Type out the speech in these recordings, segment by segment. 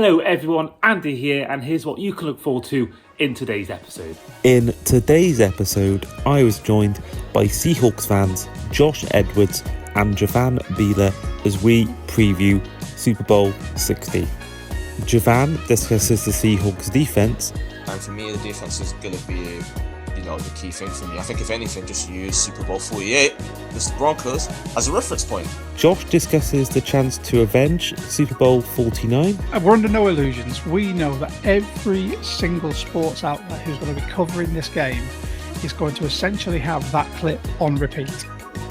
Hello everyone, Andy here, and here's what you can look forward to in today's episode. In today's episode, I was joined by Seahawks fans Josh Edwards and Girvane Bila as we preview Super Bowl 60. Girvane discusses the Seahawks defense. And for me, the defense is going to be, the key thing for me. I think if anything, just use Super Bowl 48, the Broncos, as a reference point. Josh discusses the chance to avenge Super Bowl 49. We're under no illusions. We know that every single sports outlet who's going to be covering this game is going to essentially have that clip on repeat.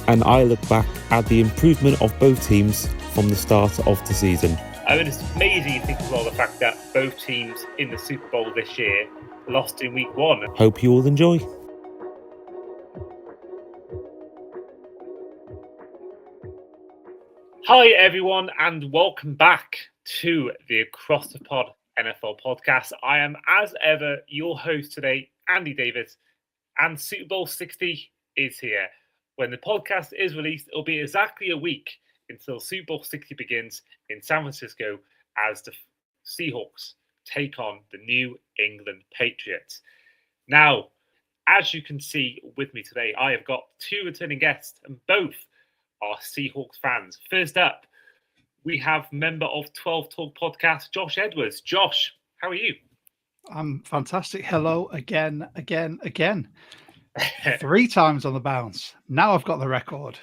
And I look back at the improvement of both teams from the start of the season. I mean, it's amazing you think as well the fact that both teams in the Super Bowl this year lost in week one. Hope you all enjoy. Hi everyone, and welcome back to the Across the Pod NFL podcast. I am, as ever, your host today, Andy Davis, and Super Bowl 60 is here. When the podcast is released, it'll be exactly a week until Super Bowl 60 begins in San Francisco as the Seahawks take on the New England Patriots. Now, as you can see with me today, I have got two returning guests, and both are Seahawks fans. First up, we have member of 12 Talk Podcast, Josh Edwards. Josh, how are you? I'm fantastic. Hello again. 3 times on the bounce. Now I've got the record.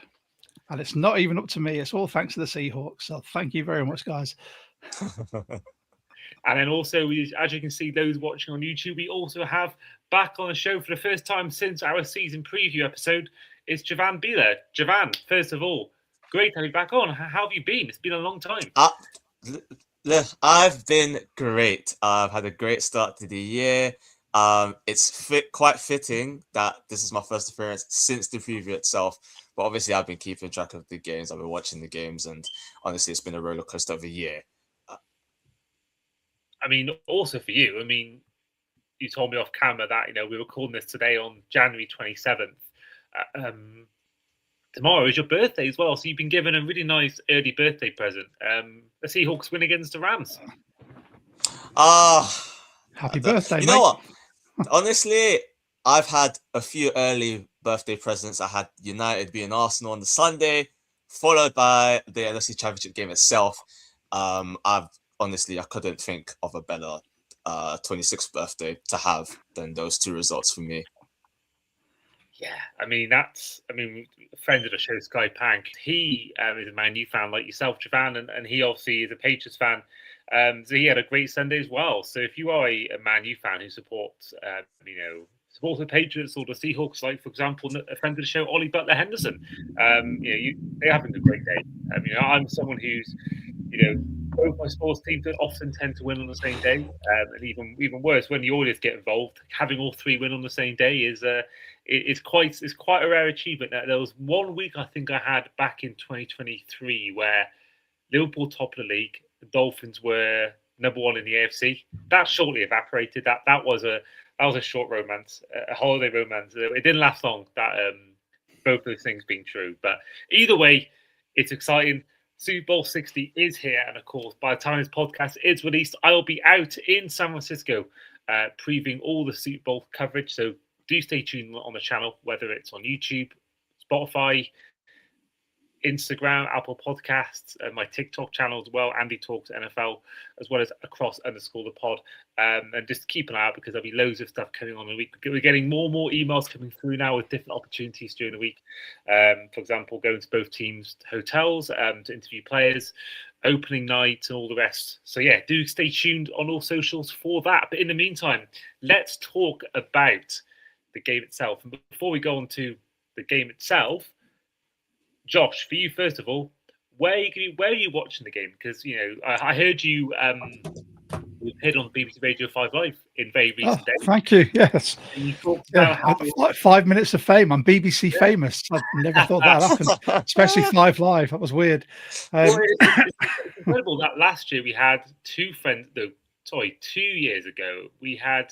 And it's not even up to me. It's all thanks to the Seahawks. So thank you very much, guys. And then also, as you can see, those watching on YouTube, we also have back on the show for the first time since our season preview episode, is Girvane Bila. Girvane, first of all, great to have you back on. How have you been? It's been a long time. I've been great. I've had a great start to the year. It's quite fitting that this is my first appearance since the preview itself. But obviously, I've been keeping track of the games. I've been watching the games. And honestly, it's been a roller coaster of a year. I mean, also for you, you told me off camera that, we were recording this today on January 27th. Tomorrow is your birthday as well, so you've been given a really nice early birthday present. The Seahawks win against the Rams. Happy birthday, You know what? Honestly, I've had a few early birthday presents. I had United being Arsenal on the Sunday, followed by the NFC Championship game itself. I couldn't think of a better 26th birthday to have than those two results for me. Yeah, friend of the show, Sky Pank, he is a Man U fan like yourself, Girvane, and he obviously is a Patriots fan. So he had a great Sunday as well. So if you are a Man U fan who supports, supports the Patriots or the Seahawks, like, for example, a friend of the show, Ollie Butler-Henderson, they having a great day. I'm someone who's, both my sports teams don't often tend to win on the same day. And even worse, when the Oilers get involved, having all three win on the same day is quite a rare achievement. Now, there was 1 week I think I had back in 2023 where Liverpool top of the league, the Dolphins were number one in the AFC. That shortly evaporated. That was a short romance, a holiday romance. It didn't last long. That both those things being true, but either way, it's exciting. Super Bowl 60 is here, and of course, by the time this podcast is released, I'll be out in San Francisco previewing all the Super Bowl coverage. So do stay tuned on the channel, whether it's on YouTube, Spotify, Instagram, Apple Podcasts, and my TikTok channel as well, Andy Talks NFL, as well as across_the_pod. And just keep an eye out because there'll be loads of stuff coming on in the week. We're getting more and more emails coming through now with different opportunities during the week. For example, going to both teams' hotels to interview players, opening night, and all the rest. So yeah, do stay tuned on all socials for that. But in the meantime, let's talk about the game itself. And before we go on to the game itself, Josh, for you, first of all, where are you watching the game? Because, I heard you appeared on BBC Radio 5 Live in very recent days. Thank you, yes. And you talked about like 5 minutes of fame. I'm BBC famous. I never thought that happened, especially 5 Live. That was weird. It's incredible that last year we had 2 years ago, we had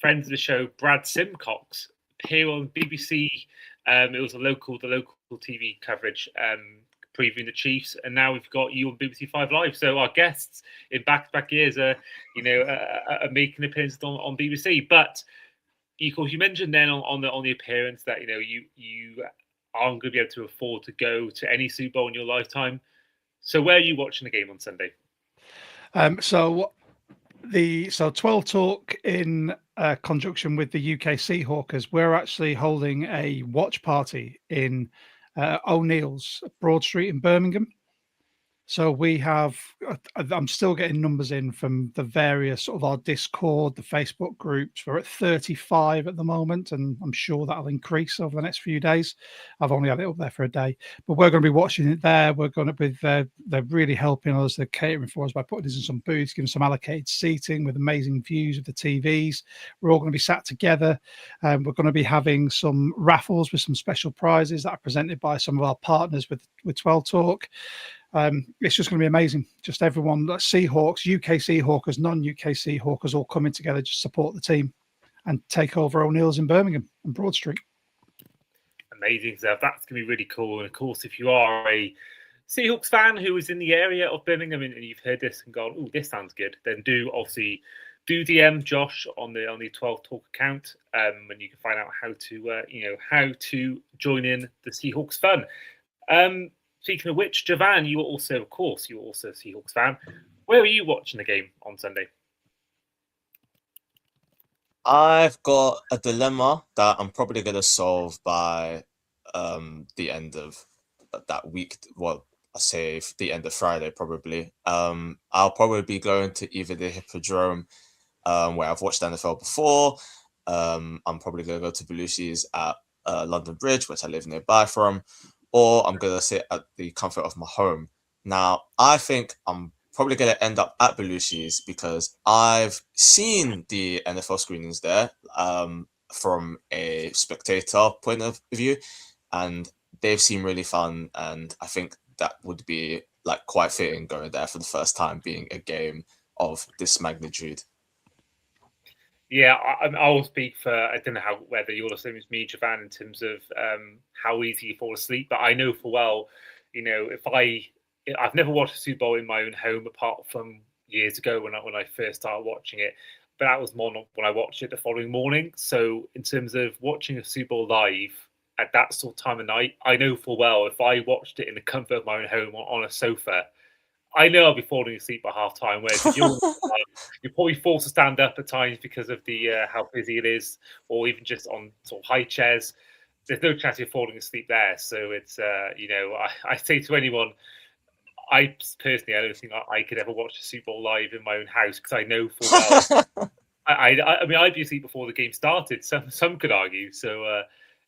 friends of the show, Brad Symcox, appear on BBC. It was the local TV coverage previewing the Chiefs, and now we've got you on BBC 5 Live. So our guests in back-to-back years are making an appearance on BBC. But of course, you mentioned then on the appearance that you aren't going to be able to afford to go to any Super Bowl in your lifetime. So where are you watching the game on Sunday? So 12 Talk in conjunction with the UK Seahawkers, we're actually holding a watch party in O'Neill's, Broad Street in Birmingham. So we have, I'm still getting numbers in from the various sort of our Discord, the Facebook groups. We're at 35 at the moment, and I'm sure that'll increase over the next few days. I've only had it up there for a day, but we're going to be watching it there. We're going to be, they're really helping us. They're catering for us by putting us in some booths, giving some allocated seating with amazing views of the TVs. We're all going to be sat together. We're going to be having some raffles with some special prizes that are presented by some of our partners with 12 Talk. It's just going to be amazing. Just everyone, Seahawks, UK Seahawkers, non-UK Seahawkers, all coming together to support the team and take over O'Neill's in Birmingham and Broad Street. Amazing stuff. That's going to be really cool. And of course, if you are a Seahawks fan who is in the area of Birmingham and you've heard this and gone, "Oh, this sounds good," then do DM Josh on the 12 Talk account, and you can find out how to join in the Seahawks fun. Speaking of which, Girvane, you were also a Seahawks fan. Where are you watching the game on Sunday? I've got a dilemma that I'm probably going to solve by the end of that week. Well, I say the end of Friday, probably. I'll probably be going to either the Hippodrome, where I've watched NFL before. I'm probably going to go to Belushi's at London Bridge, which I live nearby from. Or I'm going to sit at the comfort of my home. Now, I think I'm probably going to end up at Belushi's because I've seen the NFL screenings there from a spectator point of view, and they've seemed really fun. And I think that would be quite fitting going there for the first time, being a game of this magnitude. Yeah, I will speak for, I don't know whether you're the same as me, Girvane, in terms of how easy you fall asleep. But I know for well, if I've never watched a Super Bowl in my own home apart from years ago when I first started watching it. But that was more when I watched it the following morning. So in terms of watching a Super Bowl live at that sort of time of night, I know for well if I watched it in the comfort of my own home on a sofa, I know I'll be falling asleep by half time. Whereas you're probably forced to stand up at times because of the how busy it is, or even just on sort of high chairs. There's no chance you're falling asleep there. So it's I say to anyone, I personally don't think I could ever watch the Super Bowl live in my own house because I know full well. I mean, I'd be asleep before the game started. Some could argue. So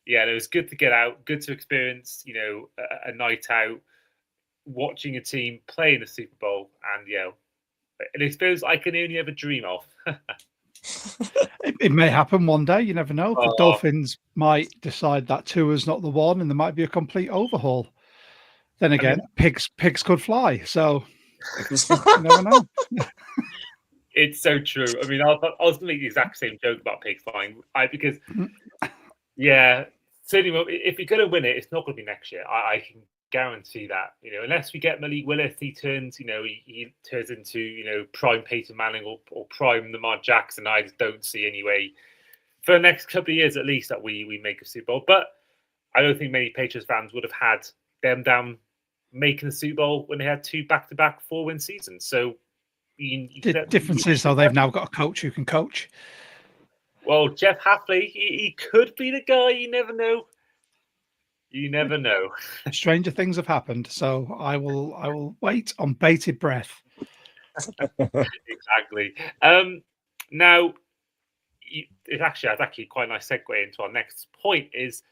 it was good to get out, good to experience, a night out, watching a team play in the Super Bowl, and an experience I can only ever dream of. It may happen one day. You never know. The Dolphins might decide that Tua's not the one, and there might be a complete overhaul. Then again, pigs could fly. So you never know. It's so true. I mean, I was going to make the exact same joke about pigs flying. Because certainly, if you're going to win it, it's not going to be next year. I can guarantee that. Unless we get Malik Willis, he turns into prime Peyton Manning or prime Lamar Jackson. I just don't see any way for the next couple of years at least that we make a Super Bowl. But I don't think many Patriots fans would have had them down making the Super Bowl when they had two back-to-back 4-win seasons. So the difference is though they've now got a coach who can coach. Well, Jeff Hafley, he could be the guy. You never know. You never know. Stranger things have happened, so I will wait on bated breath. Exactly. Now, it's actually quite a nice segue into our next point. Is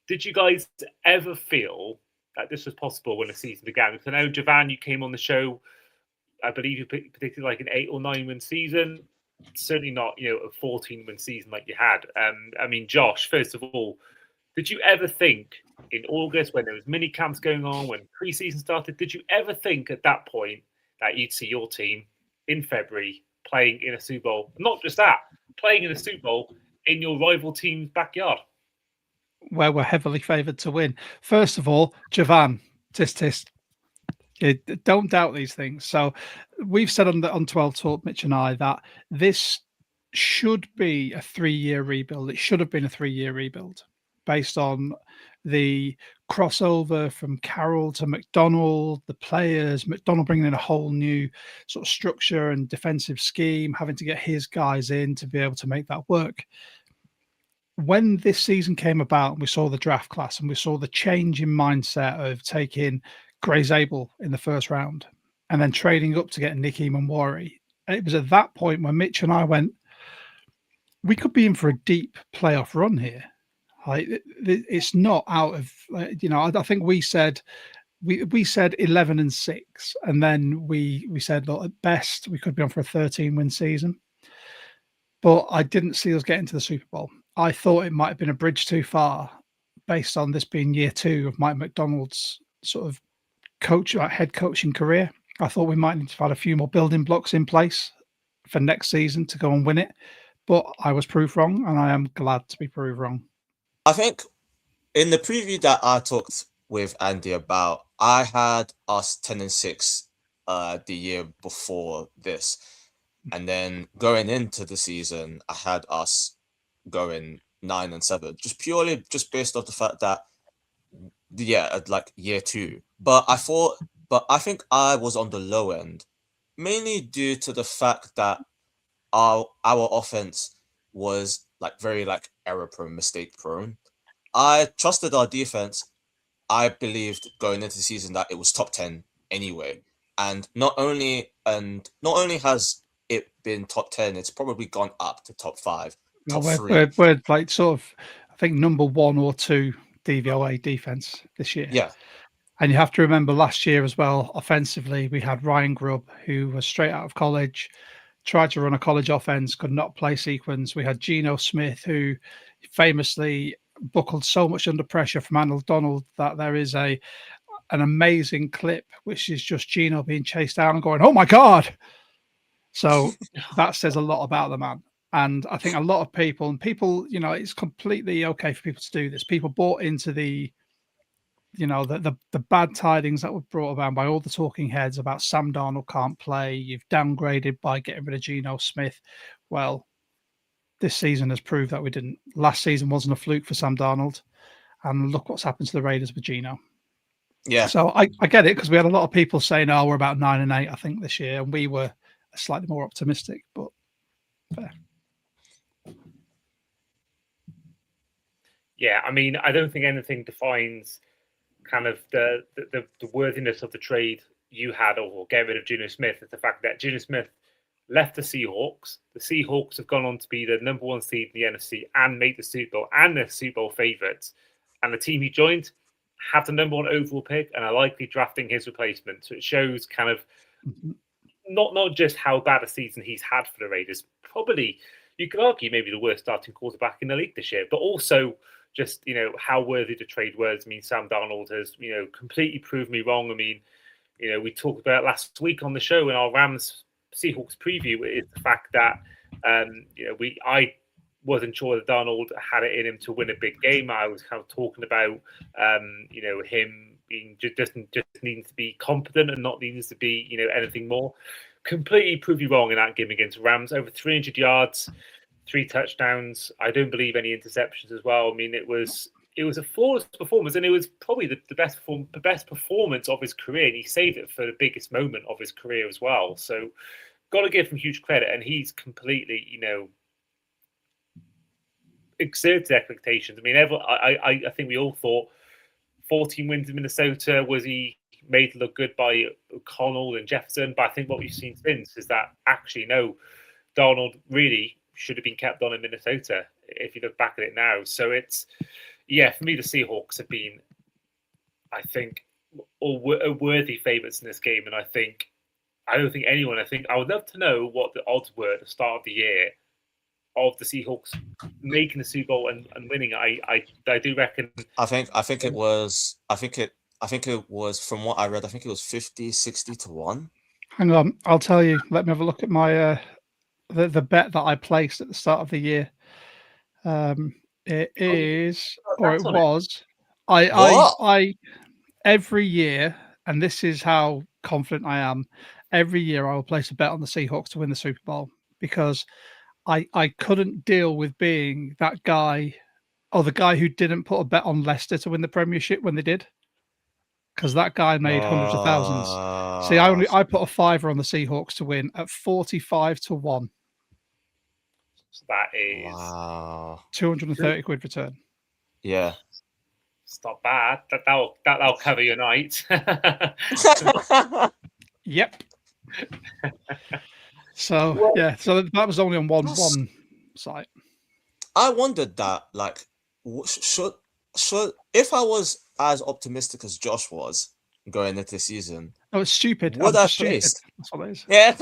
did you guys ever feel that this was possible when the season began? Because I know, Girvane, you came on the show. I believe you predicted like an 8 or 9 win season. Certainly not, a 14-win season like you had. I mean, Josh, first of all, did you ever think in August when there was mini camps going on, when preseason started, did you ever think at that point that you'd see your team in February playing in a Super Bowl? Not just that, playing in a Super Bowl in your rival team's backyard, where we're heavily favoured to win. First of all, Girvane, Tisk. Don't doubt these things. So we've said on 12 Talk, Mitch and I, that this should be a 3-year rebuild. It should have been a 3-year rebuild based on the crossover from Carroll to McDonald, the players, McDonald bringing in a whole new sort of structure and defensive scheme, having to get his guys in to be able to make that work. When this season came about and we saw the draft class and we saw the change in mindset of taking Gray Zabel in the first round and then trading up to get Nicky Manwari, it was at that point when Mitch and I went, we could be in for a deep playoff run here. Like, it's not out of, I think we said 11-6, and then we said, look, at best we could be on for a 13-win season. But I didn't see us getting to the Super Bowl. I thought it might have been a bridge too far based on this being year 2 of Mike McDonald's sort of head coaching career. I thought we might need to have a few more building blocks in place for next season to go and win it. But I was proved wrong, and I am glad to be proved wrong. I think in the preview that I talked with Andy about, I had us 10-6 the year before this. And then going into the season, I had us going 9-7, just based off the fact that, like year 2. But I think I was on the low end, mainly due to the fact that our offense was like very like error prone, mistake prone. I trusted our defense. I believed going into the season that it was top 10 anyway. And not only has it been top 10, it's probably gone up to top 5, top 3. We're like sort of, I think, number 1 or 2 DVOA defense this year. Yeah. And you have to remember last year as well, offensively, we had Ryan Grubb, who was straight out of college, tried to run a college offense, could not play sequence. We had Geno Smith, who famously buckled so much under pressure from Arnold Donald that there is an amazing clip, which is just Geno being chased down and going, "Oh my God." So that says a lot about the man. And I think a lot of people, it's completely okay for people to do this. People bought into the bad tidings that were brought about by all the talking heads about Sam Darnold can't play. You've downgraded by getting rid of Geno Smith. Well, this season has proved that we didn't. Last season wasn't a fluke for Sam Darnold. And look what's happened to the Raiders with Geno. Yeah. So I get it, because we had a lot of people saying, "Oh, we're about 9-8, I think, this year." And we were slightly more optimistic, but fair. Yeah, I mean, I don't think anything defines kind of the worthiness of the trade you had or get rid of Geno Smith. Is the fact that Geno Smith left the Seahawks. The Seahawks have gone on to be the number 1 seed in the NFC and make the Super Bowl and the Super Bowl favourites. And the team he joined had the number 1 overall pick and are likely drafting his replacement. So it shows kind of not just how bad a season he's had for the Raiders. Probably, you could argue, maybe the worst starting quarterback in the league this year, but also just, how worthy the trade was. I mean, Sam Darnold has, completely proved me wrong. I mean, we talked about last week on the show in our Rams Seahawks preview is the fact that, I wasn't sure that Darnold had it in him to win a big game. I was kind of talking about, him being just needing to be competent and not needing to be, anything more. Completely proved you wrong in that game against Rams. Over 300 yards, 3 touchdowns. I don't believe any interceptions as well. I mean, it was a flawless performance, and it was probably the best performance of his career. And he saved it for the biggest moment of his career as well. So, got to give him huge credit. And he's completely, exerted expectations. I mean, I think we all thought 14 wins in Minnesota, was he made to look good by O'Connell and Jefferson? But I think what we've seen since is that actually, no, Darnold really should have been kept on in Minnesota if you look back at it now. So it's, for me, the Seahawks have been, I think, worthy favourites in this game. And I would love to know what the odds were at the start of the year of the Seahawks making the Super Bowl and winning. I do reckon. I think it was from what I read, I think it was 50-60 to 1. Hang on, I'll tell you. Let me have a look at my the bet that I placed at the start of the year. It is, or it was. every year, and this is how confident I am, every year I will place a bet on the Seahawks to win the Super Bowl because I couldn't deal with being that guy or the guy who didn't put a bet on Leicester to win the Premiership when they did. Because that guy made hundreds of thousands. See, I put a fiver on the Seahawks to win at 45-1. So that is Wow. 230 quid return. Yeah. It's not bad. That'll cover your night. Yep. So yeah, so that was only on one site. I wondered that, like, should if I was as optimistic as Josh was going into the season, Oh, it's stupid. would I'm I just stupid. placed? That's what it is. Yeah.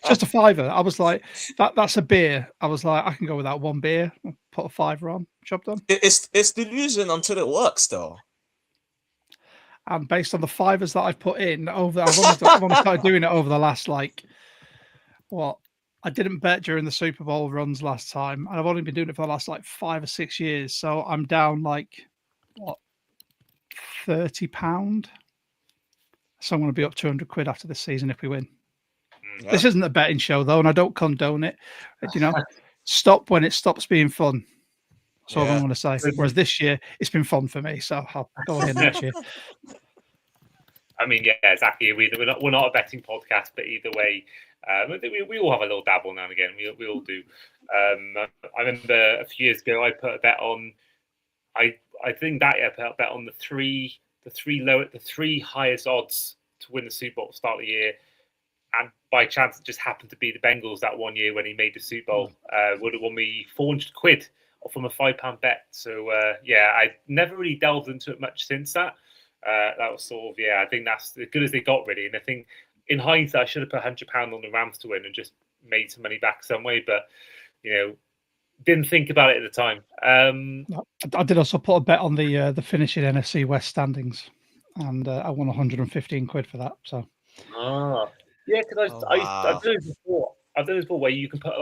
Just a fiver. I was like, that's a beer. I was like, I can go without one beer. I'll put a fiver on. Job done. It's delusion until it works, though. And based on the fivers that I've put in over, I've only started doing it over the last I didn't bet during the Super Bowl runs last time, and I've only been doing it for the last 5 or 6 years. So I'm down £30. So I'm going to be up 200 quid after this season if we win. Yeah. This isn't a betting show though, and I don't condone it. Stop when it stops being fun. That's all I'm going to say. Whereas this year, it's been fun for me, so I'll go again next year. I mean, yeah, exactly. We're not a betting podcast, but either way, we all have a little dabble now and again. We all do. I remember a few years ago, I put a bet on. I think that year I put a bet on the three highest odds to win the Super Bowl at the start of the year, and by chance it just happened to be the Bengals that one year when he made the Super Bowl. Would have won me 400 quid from a £5 bet. So I never really delved into it much since that. That was sort of I think that's as good as they got really. And I think in hindsight I should have put £100 on the Rams to win and just made some money back some way, but didn't think about it at the time. I did also put a bet on the finishing NFC West standings, and I won 115 quid for that. So because I've done this before. I've done this before where you can put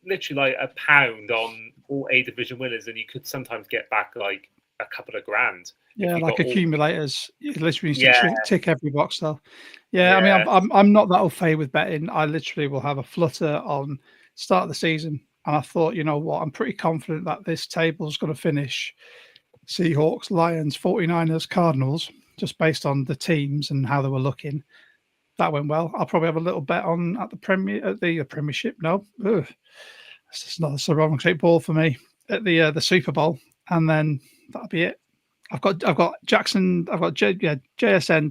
literally £1 on all 8 division winners, and you could sometimes get back a couple of grand. Yeah, like accumulators. You literally need to tick every box though. Yeah, I mean, I'm not that au fait with betting. I literally will have a flutter on start of the season, and I thought, you know what, I'm pretty confident that this table is going to finish Seahawks, Lions, 49ers, Cardinals, just based on the teams and how they were looking. That went well. I'll probably have a little bet on at the Premiership. No, that's the wrong shape ball for me at the Super Bowl, and then that'll be it. I've got JSN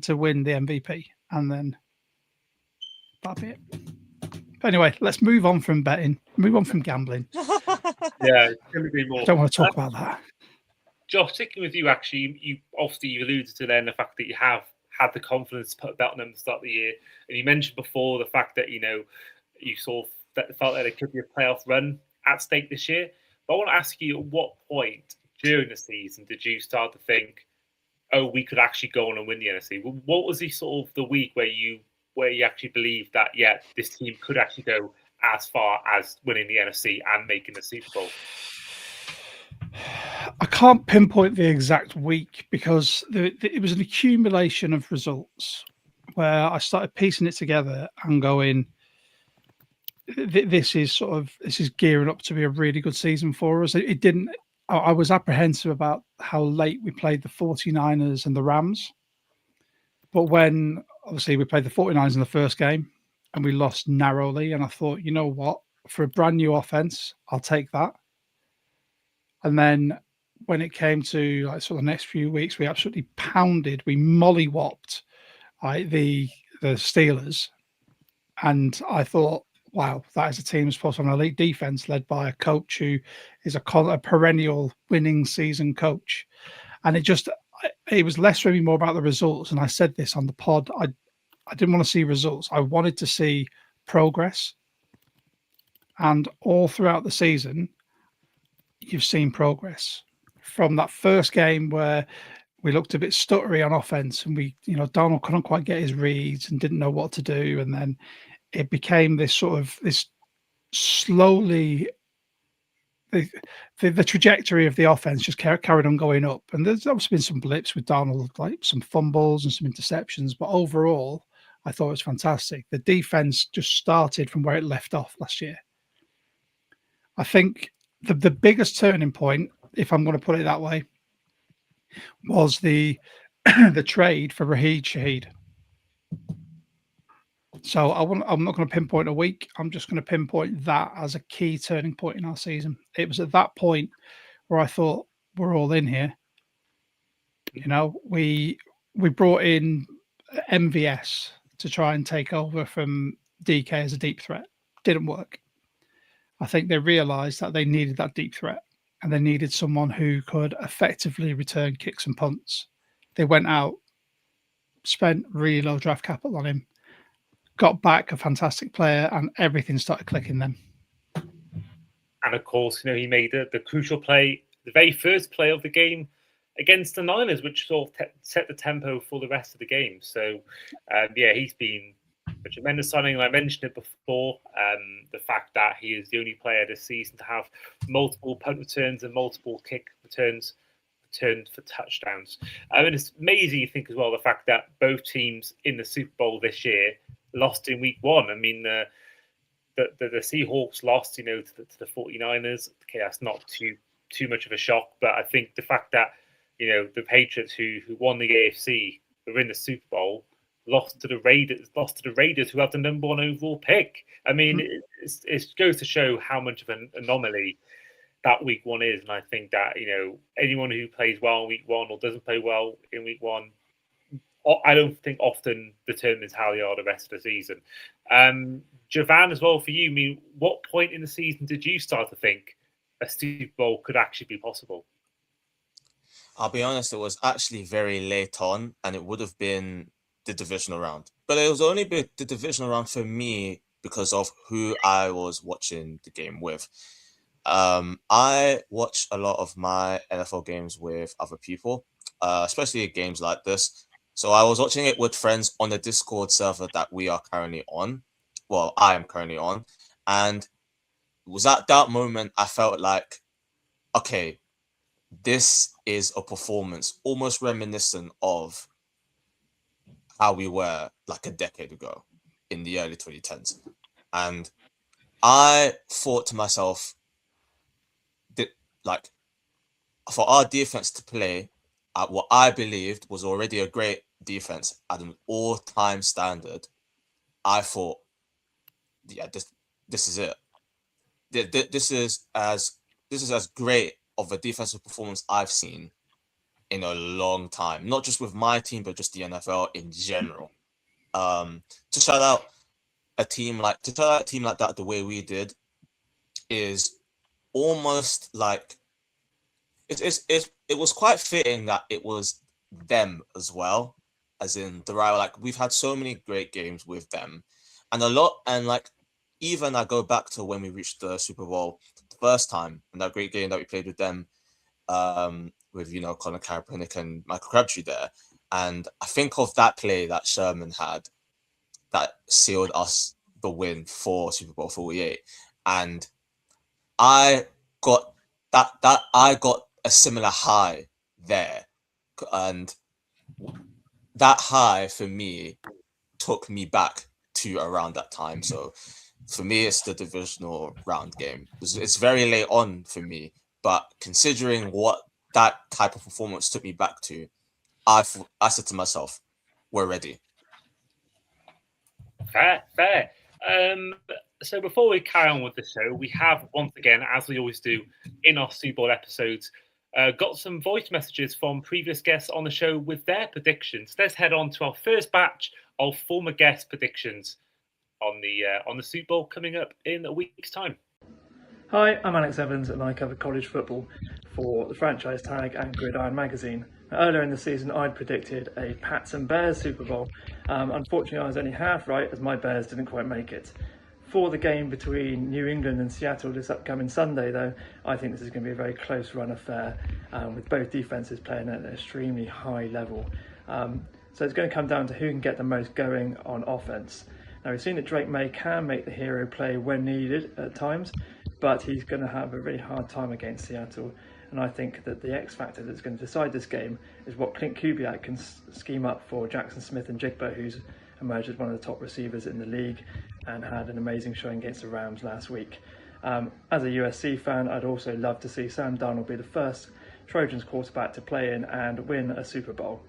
to win the MVP, and then that'll be it. But anyway, let's move on from betting. Move on from gambling. Yeah, it's going to be more. I don't want to talk about that. Josh, sticking with you, actually, you alluded to then the fact that you have had the confidence to put a bet on them at the start of the year, and you mentioned before the fact that you sort of felt that there could be a playoff run at stake this year. But I want to ask you, at what point during the season did you start to think, oh, we could actually go on and win the NFC? What was the sort of the week where you actually believed that, this team could actually go as far as winning the NFC and making the Super Bowl? I can't pinpoint the exact week because it was an accumulation of results where I started piecing it together and going, this is gearing up to be a really good season for us. It didn't. I was apprehensive about how late we played the 49ers and the Rams. But when, obviously, we played the 49ers in the first game and we lost narrowly, and I thought, you know what? For a brand new offense, I'll take that. And then when it came to the next few weeks, we absolutely pounded, we mollywopped the Steelers. And I thought, wow, that is a team that's supposed to have an elite defense led by a coach who is a perennial winning season coach. And it was less really more about the results. And I said this on the pod, I didn't want to see results. I wanted to see progress. And all throughout the season, you've seen progress. From that first game where we looked a bit stuttery on offense and Donald couldn't quite get his reads and didn't know what to do. And then it became this slowly the trajectory of the offense just carried on going up. And there's obviously been some blips with Donald, like some fumbles and some interceptions, but overall, I thought it was fantastic. The defense just started from where it left off last year. I think the biggest turning point, if I'm going to put it that way, was the the trade for Raheed Shaheed. So I'm not going to pinpoint a week. I'm just going to pinpoint that as a key turning point in our season. It was at that point where I thought we're all in here. You know, we brought in MVS to try and take over from DK as a deep threat. Didn't work. I think they realised that they needed that deep threat and they needed someone who could effectively return kicks and punts. They went out, spent really low draft capital on him, got back a fantastic player, and everything started clicking then. And of course, he made the crucial play, the very first play of the game against the Niners, which sort of set the tempo for the rest of the game. So, he's been a tremendous signing. And I mentioned it before, the fact that he is the only player this season to have multiple punt returns and multiple kick returns returned for touchdowns. And it's amazing, you think, as well, the fact that both teams in the Super Bowl this year lost in week one. I mean, the Seahawks lost, to the 49ers. Okay, that's not too much of a shock, but I think the fact that the Patriots, who won the AFC, were in the Super Bowl, lost to the Raiders, who had the number one overall pick. I mean, it goes to show how much of an anomaly that week one is, and I think that anyone who plays well in week one or doesn't play well in week one, I don't think often determines how they are the rest of the season. Girvane, as well, for you, I mean, what point in the season did you start to think a Super Bowl could actually be possible? I'll be honest, it was actually very late on, and it would have been the divisional round. But it was only the divisional round for me because of who I was watching the game with. I watch a lot of my NFL games with other people, especially games like this. So I was watching it with friends on the Discord server that we are currently on. Well, I am currently on. And it was at that moment I felt like, okay, this is a performance almost reminiscent of how we were like a decade ago in the early 2010s. And I thought to myself, like, for our defense to play at what I believed was already a great defense at an all-time standard, I thought, yeah, this is it. This is as great of a defensive performance I've seen in a long time. Not just with my team, but just the NFL in general. To shout out a team like that the way we did is almost like it was quite fitting that it was them as well, as in the rival. Like, we've had so many great games with them, and like, even I go back to when we reached the Super Bowl the first time, and that great game that we played with them, with Colin Kaepernick and Michael Crabtree there, and I think of that play that Sherman had that sealed us the win for Super Bowl 48, and I got a similar high there, and that high for me took me back to around that time. So for me, it's the divisional round game. It's very late on for me, but considering what that type of performance took me back to, I said to myself, we're ready. Fair. So before we carry on with the show, we have, once again, as we always do in our Super Bowl episodes, got some voice messages from previous guests on the show with their predictions. Let's head on to our first batch of former guest predictions on the Super Bowl coming up in a week's time. Hi, I'm Alex Evans and I cover college football for the Franchise Tag and Gridiron magazine. Earlier in the season, I'd predicted a Pats and Bears Super Bowl. Unfortunately, I was only half right, as my Bears didn't quite make it. For the game between New England and Seattle this upcoming Sunday, though, I think this is going to be a very close run affair, with both defences playing at an extremely high level. So it's going to come down to who can get the most going on offense. Now, we've seen that Drake May can make the hero play when needed at times, but he's going to have a really hard time against Seattle. And I think that the X factor that's going to decide this game is what Clint Kubiak can scheme up for Jackson Smith and Jigba, who's emerged as one of the top receivers in the league and had an amazing showing against the Rams last week. As a USC fan, I'd also love to see Sam Darnold be the first Trojans quarterback to play in and win a Super Bowl.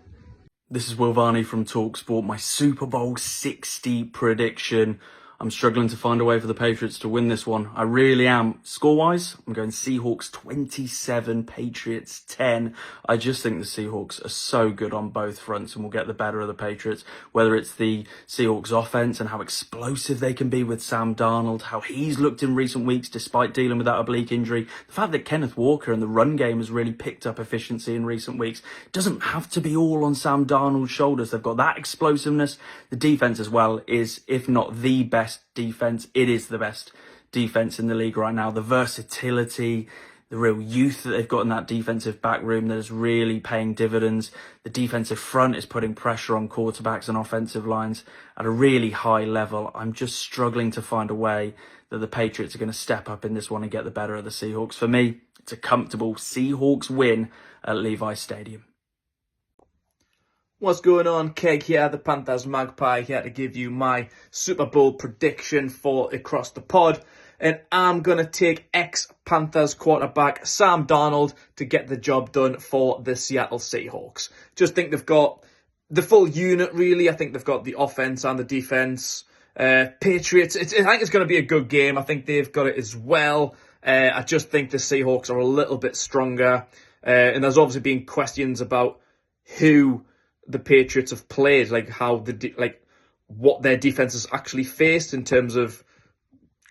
This is Varney from TalkSPORT. My Super Bowl 60 prediction. I'm struggling to find a way for the Patriots to win this one. I really am. Score-wise, I'm going Seahawks 27, Patriots 10. I just think the Seahawks are so good on both fronts and will get the better of the Patriots. Whether it's the Seahawks offense and how explosive they can be with Sam Darnold, how he's looked in recent weeks despite dealing with that oblique injury. The fact that Kenneth Walker and the run game has really picked up efficiency in recent weeks. It doesn't have to be all on Sam Darnold's shoulders. They've got that explosiveness. The defense as well is, if not the best defense, it is the best defense in the league right now. The versatility, the real youth that they've got in that defensive back room that is really paying dividends. The defensive front is putting pressure on quarterbacks and offensive lines at a really high level. I'm just struggling to find a way that the Patriots are going to step up in this one and get the better of the Seahawks. For me, it's a comfortable Seahawks win at Levi's Stadium. What's going on? Keg here, the Panthers Magpie, here to give you my Super Bowl prediction for across the pod. And I'm going to take ex-Panthers quarterback Sam Darnold to get the job done for the Seattle Seahawks. Just think they've got the full unit, really. I think they've got the offense and the defense. Patriots, I think it's going to be a good game. I think they've got it as well. I just think the Seahawks are a little bit stronger. And there's obviously been questions about who the Patriots have played, like how what their defense has actually faced in terms of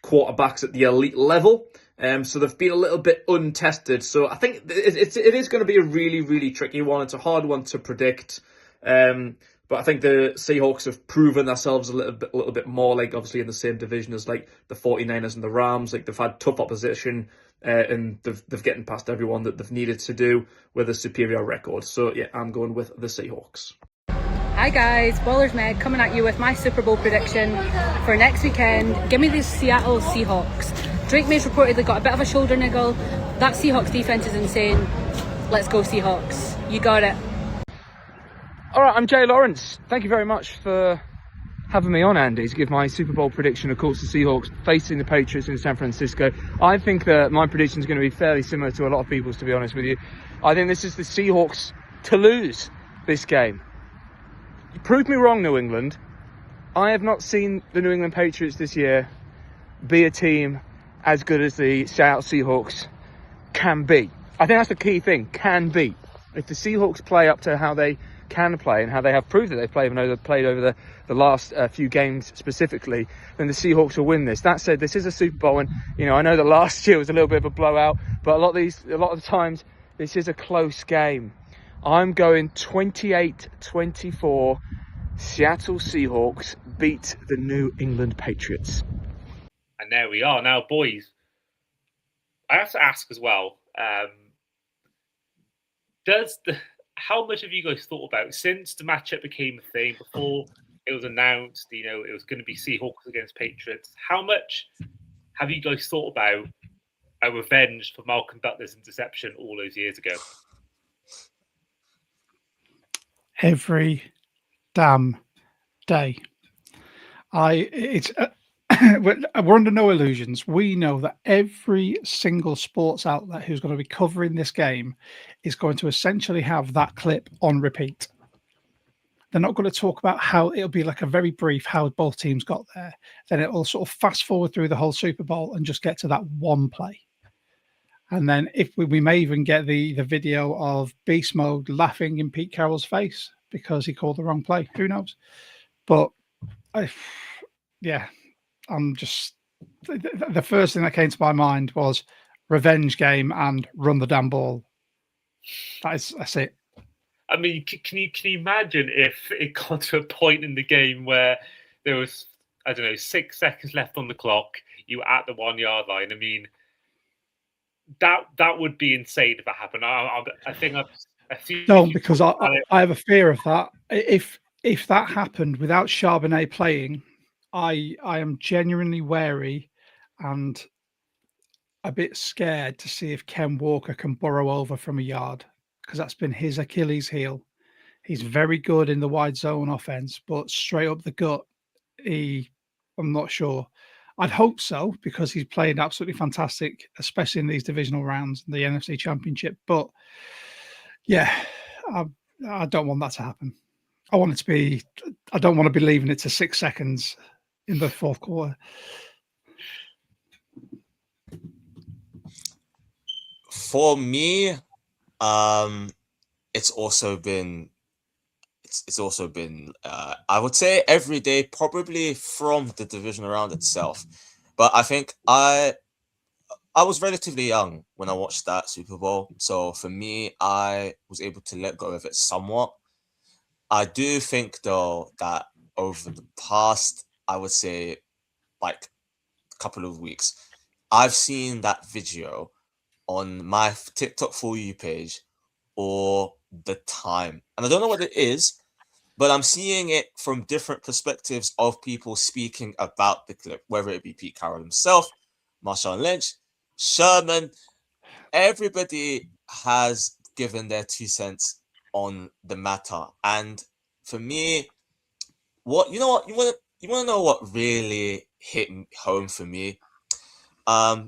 quarterbacks at the elite level. So they've been a little bit untested. So I think it is going to be a really, really tricky one. It's a hard one to predict. But I think the Seahawks have proven themselves a little bit more, like obviously in the same division as like the 49ers and the Rams. Like they've had tough opposition and they've getting past everyone that they've needed to do with a superior record. So yeah, I'm going with the Seahawks. Hi guys, Ballers Meg coming at you with my Super Bowl prediction for next weekend. Give me the Seattle Seahawks. Drake May's reportedly got a bit of a shoulder niggle. That Seahawks defense is insane. Let's go Seahawks. You got it. All right, I'm Jay Lawrence. Thank you very much for having me on, Andy, to give my Super Bowl prediction. Of course, the Seahawks facing the Patriots in San Francisco. I think that my prediction is going to be fairly similar to a lot of people's, to be honest with you. I think this is the Seahawks to lose this game. You proved me wrong, New England. I have not seen the New England Patriots this year be a team as good as the Seattle Seahawks can be. I think that's the key thing, can be. If the Seahawks play up to how they can play and how they have proved that they've played over the last few games specifically, then the Seahawks will win this. That said, this is a Super Bowl, and I know that last year was a little bit of a blowout, but a lot of the times this is a close game. I'm going 28-24. Seattle Seahawks beat the New England Patriots. And there we are. Now, boys, I have to ask as well, how much have you guys thought about, since the matchup became a thing, before it was announced, it was going to be Seahawks against Patriots, how much have you guys thought about a revenge for Malcolm Butler's interception all those years ago? Every damn day. We're under no illusions. We know that every single sports outlet who's going to be covering this game is going to essentially have that clip on repeat. They're not going to talk about how it'll be like a very brief how both teams got there. Then it will sort of fast forward through the whole Super Bowl and just get to that one play. And then if we may even get the video of Beast Mode laughing in Pete Carroll's face because he called the wrong play. Who knows? But I'm just, the first thing that came to my mind was revenge game and run the damn ball. That's it. I mean, can you imagine if it got to a point in the game where there was, 6 seconds left on the clock, you were at the 1 yard line? I mean, that would be insane if that happened. I think because I have a fear of that. If that happened without Charbonnet playing, I am genuinely wary, and a bit scared to see if Ken Walker can burrow over from a yard, because that's been his Achilles heel. He's very good in the wide zone offense, but straight up the gut, I'm not sure. I'd hope so, because he's playing absolutely fantastic, especially in these divisional rounds, the NFC Championship. But yeah, I don't want that to happen. I want it to be. I don't want to be leaving it to 6 seconds in the fourth quarter. For me, it's also been I would say every day, probably from the division round itself. But I think I was relatively young when I watched that Super Bowl, so for me, I was able to let go of it somewhat. I do think though that over the past, I would say, like, couple of weeks, I've seen that video on my TikTok For You page all the time. And I don't know what it is, but I'm seeing it from different perspectives of people speaking about the clip, whether it be Pete Carroll himself, Marshawn Lynch, Sherman. Everybody has given their 2 cents on the matter. And for me, you want to know what really hit home for me? I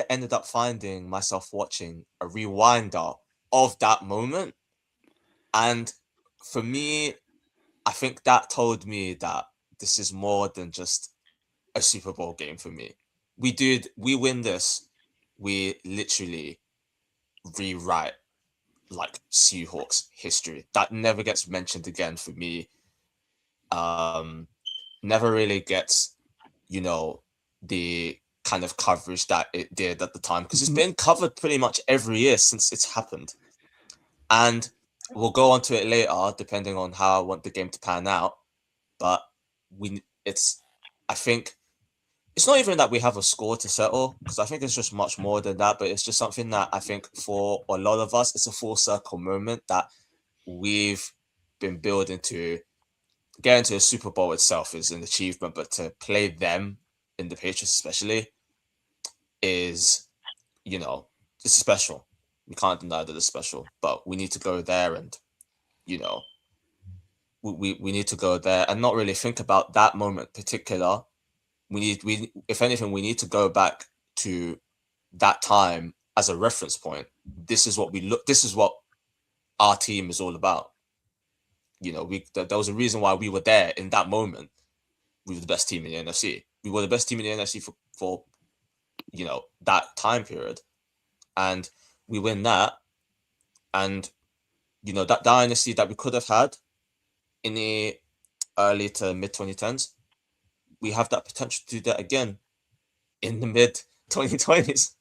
ended up finding myself watching a rewinder of that moment, and for me, I think that told me that this is more than just a Super Bowl game for me. We win this, we literally rewrite like Seahawks history. That never gets mentioned again for me. Never really gets, the kind of coverage that it did at the time, because it's been covered pretty much every year since it's happened. And we'll go on to it later, depending on how I want the game to pan out. But I think it's not even that we have a score to settle, because I think it's just much more than that. But it's just something that I think for a lot of us, it's a full circle moment that we've been building to. Getting to a Super Bowl itself is an achievement, but to play them in the Patriots especially is, it's special. We can't deny that it's special, but we need to go there and, we need to go there and not really think about that moment in particular. If anything, we need to go back to that time as a reference point. This is what our team is all about. There was a reason why we were there in that moment. We were the best team in the NFC. We were the best team in the NFC for that time period, and we win that. And that dynasty that we could have had in the early to mid 2010s, we have that potential to do that again in the mid 2020s.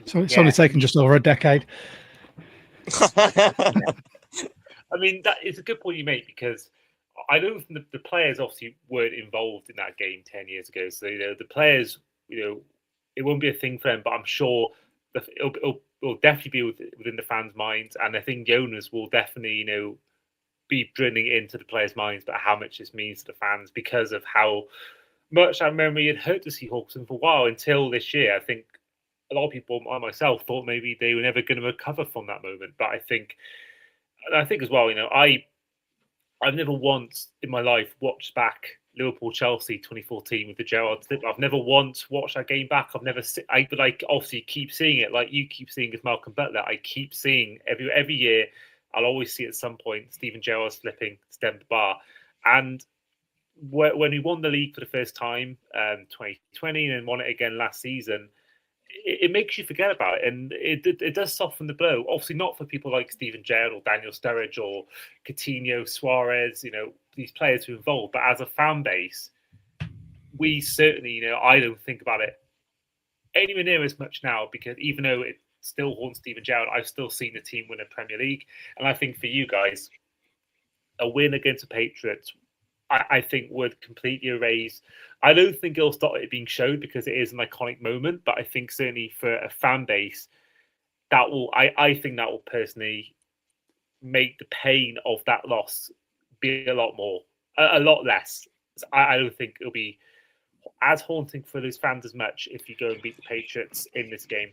So it's only taken just over a decade. I mean, that is a good point you make, because I don't think the players obviously weren't involved in that game 10 years ago. So, the players, it won't be a thing for them, but I'm sure it'll definitely be within the fans' minds. And I think the owners will definitely, be drilling into the players' minds about how much this means to the fans, because of how much I remember it hurt the Seahawks for a while until this year. I think a lot of people, I myself, thought maybe they were never going to recover from that moment. But I think as well, I've never once in my life watched back Liverpool-Chelsea 2014 with the Gerrard slip. I've never once watched that game back. But obviously keep seeing it, like you keep seeing as Malcolm Butler. I keep seeing every year. I'll always see at some point Steven Gerrard slipping, stem the bar. And when we won the league for the first time, 2020, and then won it again last season, it makes you forget about it, and it does soften the blow. Obviously, not for people like Steven Gerrard or Daniel Sturridge or Coutinho, Suarez, these players who are involved. But as a fan base, we certainly, I don't think about it anywhere near as much now, because even though it still haunts Steven Gerrard, I've still seen the team win a Premier League. And I think for you guys, a win against the Patriots, I think would completely erase. I don't think it'll stop it being showed, because it is an iconic moment. But I think certainly for a fan base, I think that will personally make the pain of that loss be a lot less. I don't think it'll be as haunting for those fans as much if you go and beat the Patriots in this game?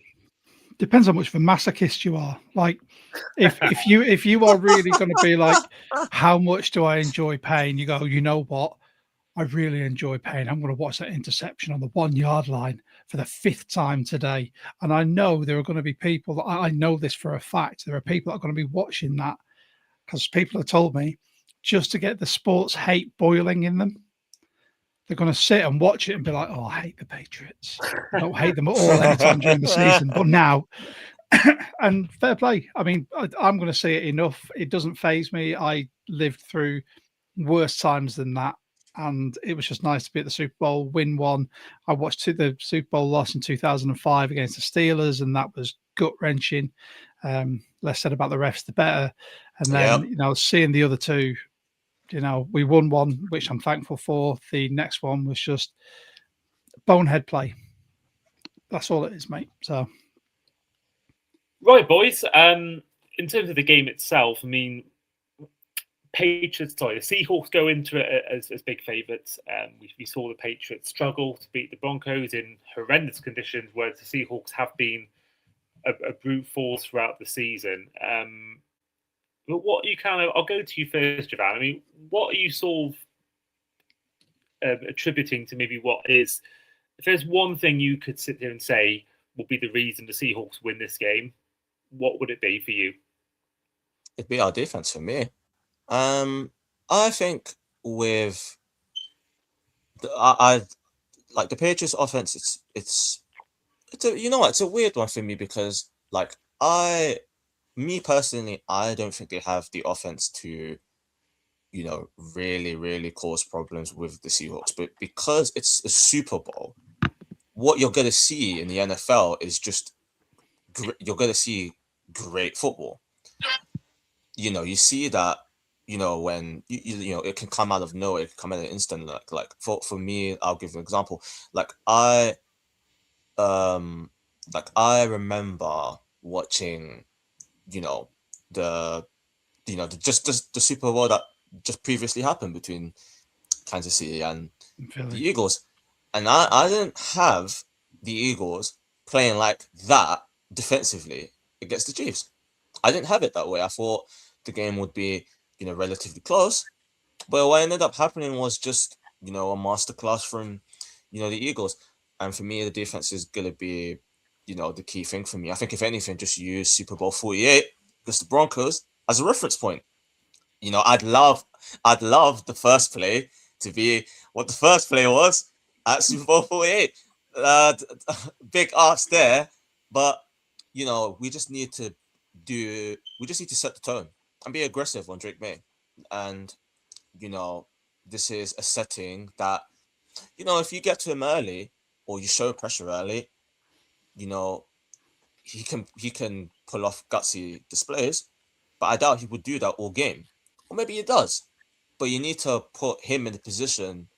Depends how much of a masochist you are. Like, if you are really going to be like, how much do I enjoy pain? You go, you know what? I really enjoy pain. I'm going to watch that interception on the 1 yard line for the 5th time today. And I know there are going to be people that I know this for a fact. There are people that are going to be watching that because people have told me just to get the sports hate boiling in them. They're going to sit and watch it and be like, oh, I hate the Patriots. I don't hate them at all anytime during the season. But now, and fair play. I mean, I'm going to see it enough. It doesn't faze me. I lived through worse times than that. And it was just nice to be at the Super Bowl, win one. I watched the Super Bowl loss in 2005 against the Steelers, and that was gut-wrenching. Less said about the refs, the better. And then, seeing the other two, we won one, which I'm thankful for. The next one was just bonehead play. That's all it is, mate. So, right, boys. In terms of the game itself, I mean, the Seahawks go into it as big favourites. We saw the Patriots struggle to beat the Broncos in horrendous conditions, whereas the Seahawks have been a brute force throughout the season. But what you I'll go to you first, Girvane. I mean, what are you sort of attributing to maybe what is, if there's one thing you could sit there and say will be the reason the Seahawks win this game, what would it be for you? It'd be our defense for me. I think with I like the Patriots offense, it's a weird one for me because me personally, I don't think they have the offense to, really, really cause problems with the Seahawks. But because it's a Super Bowl, what you're going to see in the NFL is just, you're going to see great football. You see that, when, it can come out of nowhere, it can come in an instant. Like for me, I'll give an example. I remember watching, the Super Bowl that just previously happened between Kansas City and Philly. the Eagles, and I didn't have the Eagles playing like that defensively against the Chiefs. I didn't have it that way. I thought the game would be, relatively close, but what ended up happening was just, a masterclass from, the Eagles. And for me, the defense is gonna be, the key thing for me. I think if anything, just use Super Bowl 48 against the Broncos as a reference point. I'd love the first play to be what the first play was at Super Bowl 48. Big ask there, but we just need to set the tone and be aggressive on Drake May. And this is a setting that, if you get to him early or you show pressure early, he can pull off gutsy displays, but I doubt he would do that all game. Or maybe he does, but you need to put him in the position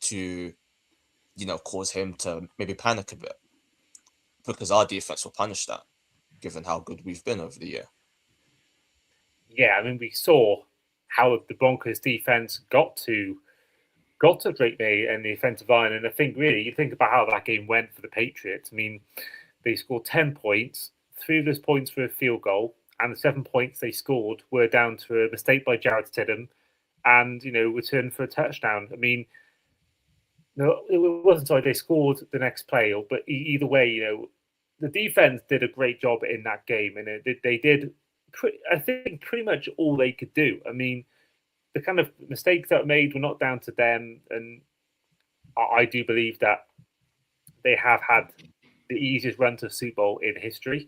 to, cause him to maybe panic a bit, because our defense will punish that, given how good we've been over the year. Yeah, I mean, we saw how the Broncos defense got to Drake May and the offensive line, and I think really you think about how that game went for the Patriots. I mean, they scored 10 points. 3 of those points were a field goal, and the 7 points they scored were down to a mistake by Jarrett Stidham and, return for a touchdown. I mean, no, it wasn't like they scored the next play, but either way, the defense did a great job in that game, and they did, I think, pretty much all they could do. I mean, the kind of mistakes that were made were not down to them, and I do believe that they have had the easiest run to a Super Bowl in history.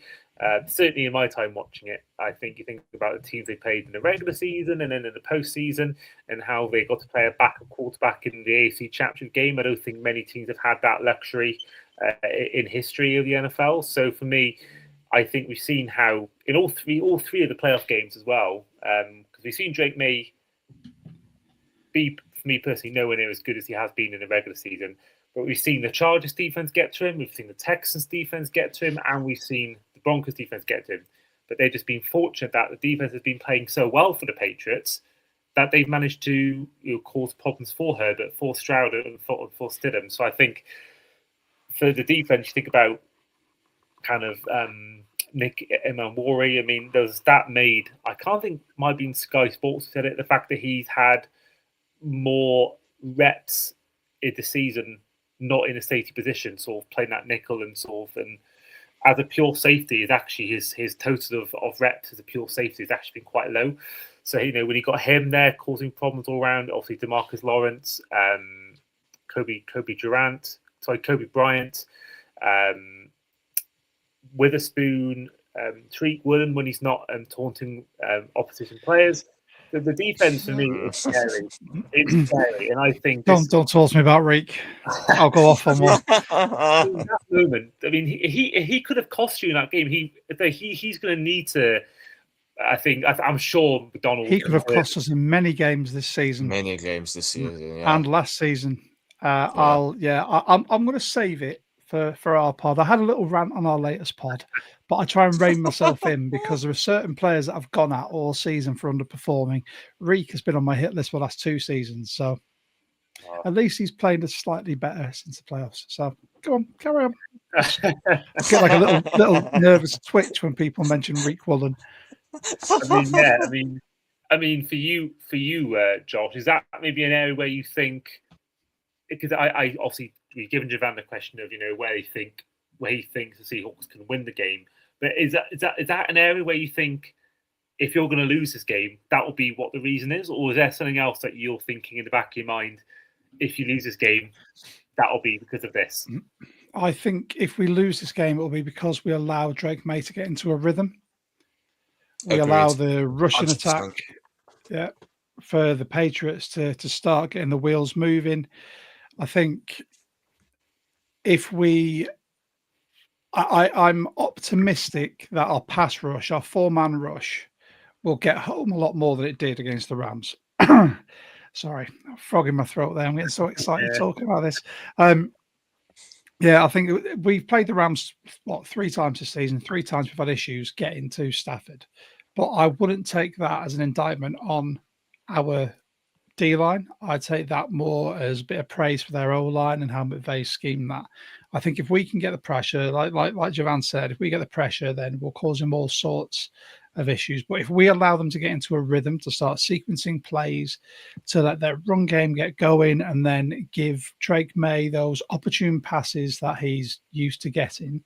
Certainly in my time watching it, I think you think about the teams they played in the regular season and then in the postseason and how they got to play a backup quarterback in the AFC Championship game. I don't think many teams have had that luxury in history of the NFL. So for me, I think we've seen how in all three of the playoff games as well, because we've seen Drake May be, for me personally, nowhere near as good as he has been in the regular season. But we've seen the Chargers defense get to him, we've seen the Texans defense get to him, and we've seen the Broncos defense get to him. But they've just been fortunate that the defense has been playing so well for the Patriots that they've managed to cause problems for Herbert, for Stroud, and for Stidham. So I think for the defense, you think about kind of Nick Imamori. I mean, there's a stat made, I can't think, might have been Sky Sports who said it, the fact that he's had more reps in the season, not in a safety position, sort of playing that nickel and sort of, and as a pure safety, is actually his total of reps as a pure safety has actually been quite low. So, when you got him there causing problems all around, obviously DeMarcus Lawrence, Kobe Bryant, Witherspoon, Tariq Woolen when he's not taunting opposition players. The defense for me is scary. It's scary, and I think don't talk to me about Reek. I'll go off on one. In that moment, I mean, he could have cost you in that game. He's going to need to. I'm sure McDonald. He could have cost us in many games this season. Many games this season, yeah. And last season. I'm going to save it for our pod. I had a little rant on our latest pod, but I try and rein myself in because there are certain players that I've gone at all season for underperforming. Reek has been on my hit list for the last 2 seasons, so at least he's played us slightly better since the playoffs. So go on, carry on. I get like a little nervous twitch when people mention Reek Woolen. I mean, for you, Josh, is that maybe an area where you think? Because I obviously we've given Girvane the question of where he thinks the Seahawks can win the game, but is that an area where you think if you're going to lose this game, that will be what the reason is, or is there something else that you're thinking in the back of your mind? If you lose this game, that will be because of this. I think if we lose this game, it will be because we allow Drake May to get into a rhythm. We allow the Russian 100%. attack, for the Patriots to start getting the wheels moving. I think if I'm optimistic that our pass rush, our 4-man rush, will get home a lot more than it did against the Rams. Sorry, I'm frog in my throat there. I'm getting so excited talking about this. I think we've played the Rams 3 times this season. 3 times we've had issues getting to Stafford, but I wouldn't take that as an indictment on our D-line. I'd take that more as a bit of praise for their O-line and how they scheme that. I think if we can get the pressure, like Girvane said, if we get the pressure, then we'll cause them all sorts of issues. But if we allow them to get into a rhythm, to start sequencing plays, to let their run game get going, and then give Drake May those opportune passes that he's used to getting,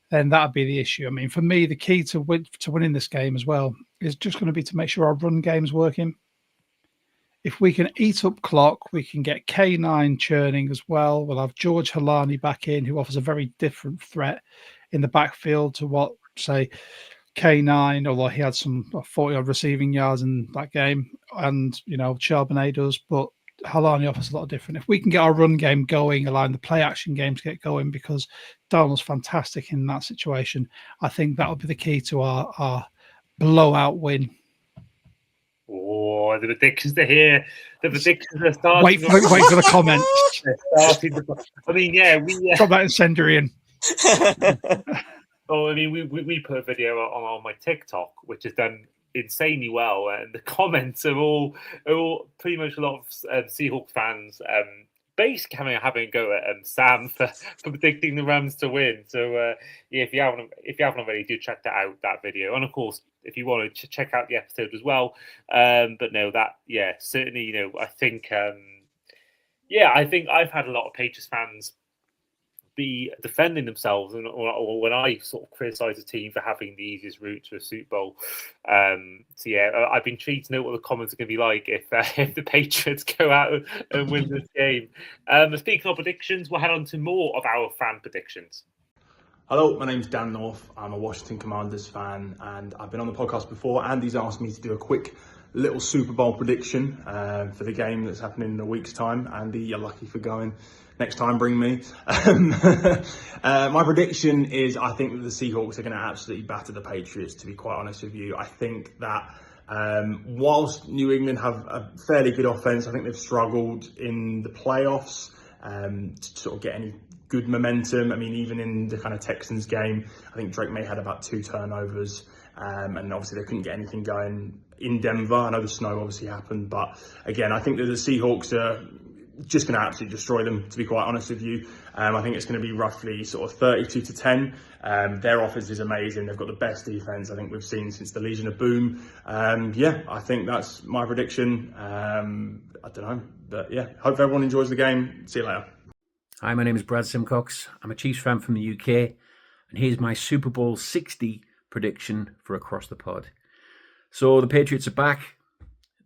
then that'd be the issue. I mean, for me, the key to winning this game as well is just going to be to make sure our run game's working. If we can eat up clock, we can get K9 churning as well. We'll have George Halani back in, who offers a very different threat in the backfield to what, say, K9, although he had some 40-odd receiving yards in that game, and, Charbonnet does, but Halani offers a lot different. If we can get our run game going, allowing the play-action game to get going, because Darnold's fantastic in that situation, I think that will be the key to our blowout win. Oh, the predictions are here. The predictions are starting. Wait for the comments. I mean, we drop that incendiary in. Oh, I mean, we put a video on my TikTok, which has done insanely well, and the comments are all pretty much a lot of Seahawks fans basically having a go at Sam for predicting the Rams to win. So if you haven't already, do check that video, and of course, if you want to check out the episode as well. But no, certainly, I think I think I've had a lot of Patriots fans be defending themselves, or when I sort of criticise a team for having the easiest route to a Super Bowl. I've been intrigued to know what the comments are going to be like if the Patriots go out and win this game. Speaking of predictions, we'll head on to more of our fan predictions. Hello, my name's Dan North. I'm a Washington Commanders fan, and I've been on the podcast before. Andy's asked me to do a quick little Super Bowl prediction for the game that's happening in a week's time. Andy, you're lucky for going. Next time, bring me. My prediction is I think that the Seahawks are going to absolutely batter the Patriots, to be quite honest with you. I think that whilst New England have a fairly good offense, I think they've struggled in the playoffs to sort of get any good momentum. I mean, even in the kind of Texans game, I think Drake May had about 2 turnovers. and obviously they couldn't get anything going in Denver. I know the snow obviously happened, but again, I think that the Seahawks are just going to absolutely destroy them, to be quite honest with you. I think it's going to be roughly sort of 32-10. Their offense is amazing. They've got the best defense I think we've seen since the Legion of Boom. I think that's my prediction. I don't know, but yeah, hope everyone enjoys the game. See you later. Hi, my name is Brad Symcox. I'm a Chiefs fan from the UK, and here's my Super Bowl 60 prediction for Across the Pod. So the Patriots are back.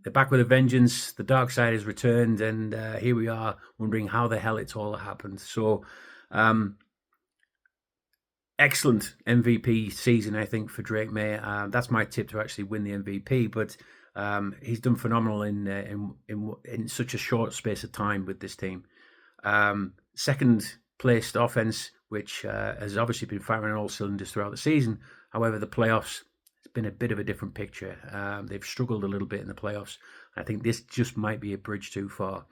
They're back with a vengeance. The dark side has returned, and here we are wondering how the hell it's all happened. So, excellent MVP season, I think, for Drake May. That's my tip to actually win the MVP, but he's done phenomenal in such a short space of time with this team. Second placed offense, which has obviously been firing on all cylinders throughout the season. However, the playoffs, it's been a bit of a different picture. They've struggled a little bit in the playoffs. I think this just might be a bridge too far.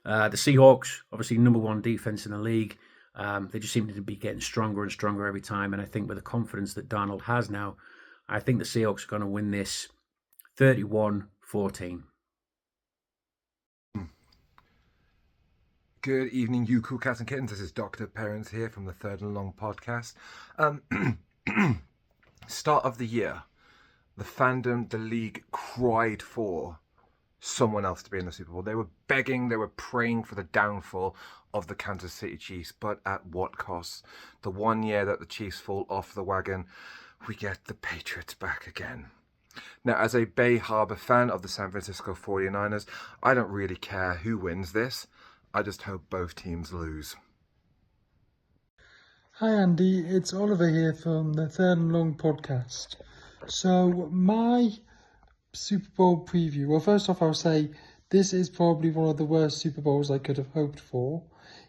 The Seahawks, obviously number one defense in the league. They just seem to be getting stronger and stronger every time. And I think with the confidence that Darnold has now, I think the Seahawks are going to win this 31-14. Good evening, you cool cats and kittens. This is Dr. Perrins here from the Third and Long podcast. Start of the year, the fandom, the league cried for someone else to be in the Super Bowl. They were begging, they were praying for the downfall of the Kansas City Chiefs, but at what cost? The one year that the Chiefs fall off the wagon, we get the Patriots back again. Now, as a Bay Harbor fan of the San Francisco 49ers, I don't really care who wins this. I just hope both teams lose. Hi Andy, it's Oliver here from the Third and Long podcast. So my Super Bowl preview, well, first off I'll say this is probably one of the worst Super Bowls I could have hoped for.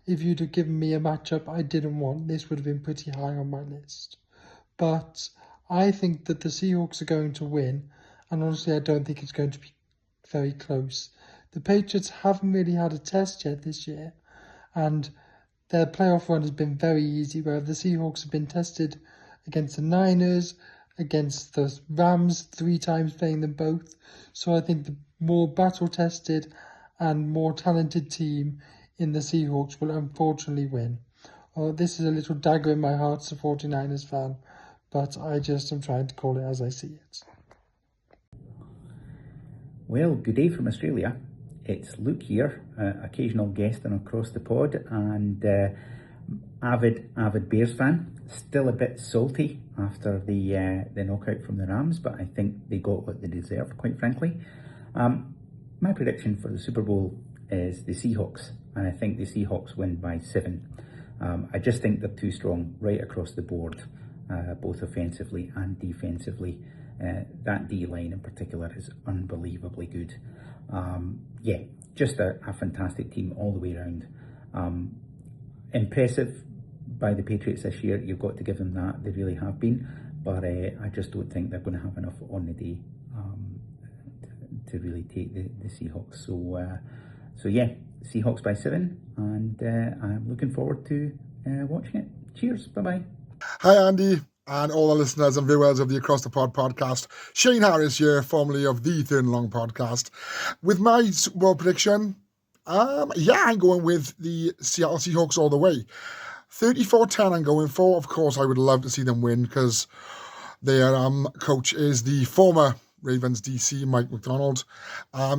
If you'd have given me a matchup I didn't want, this would have been pretty high on my list. But I think that the Seahawks are going to win, and honestly I don't think it's going to be very close. The Patriots haven't really had a test yet this year, and their playoff run has been very easy, where the Seahawks have been tested against the Niners, against the Rams 3 times, playing them both. So I think the more battle-tested and more talented team in the Seahawks will unfortunately win. This is a little dagger in my heart as a 49ers fan, but I just am trying to call it as I see it. Well, good day from Australia. It's Luke here, occasional guest on Across the Pod, and avid Bears fan. Still a bit salty after the knockout from the Rams, but I think they got what they deserved, quite frankly. My prediction for the Super Bowl is the Seahawks, and I think the Seahawks win by 7. I just think they're too strong right across the board, both offensively and defensively. That D-line in particular is unbelievably good. Just a fantastic team all the way around. Impressive by the Patriots this year, you've got to give them that, they really have been, but I just don't think they're going to have enough on the day to really take the Seahawks. So Seahawks by 7, and I'm looking forward to watching it. Cheers, bye-bye. Hi Andy and all the listeners and viewers of the Across the Pod podcast. Shane Harris here, formerly of the Third and Long podcast. With my Super Bowl prediction, I'm going with the Seattle Seahawks all the way. 34-10 I'm going for. Of course, I would love to see them win because their coach is the former Ravens DC, Mike McDonald. I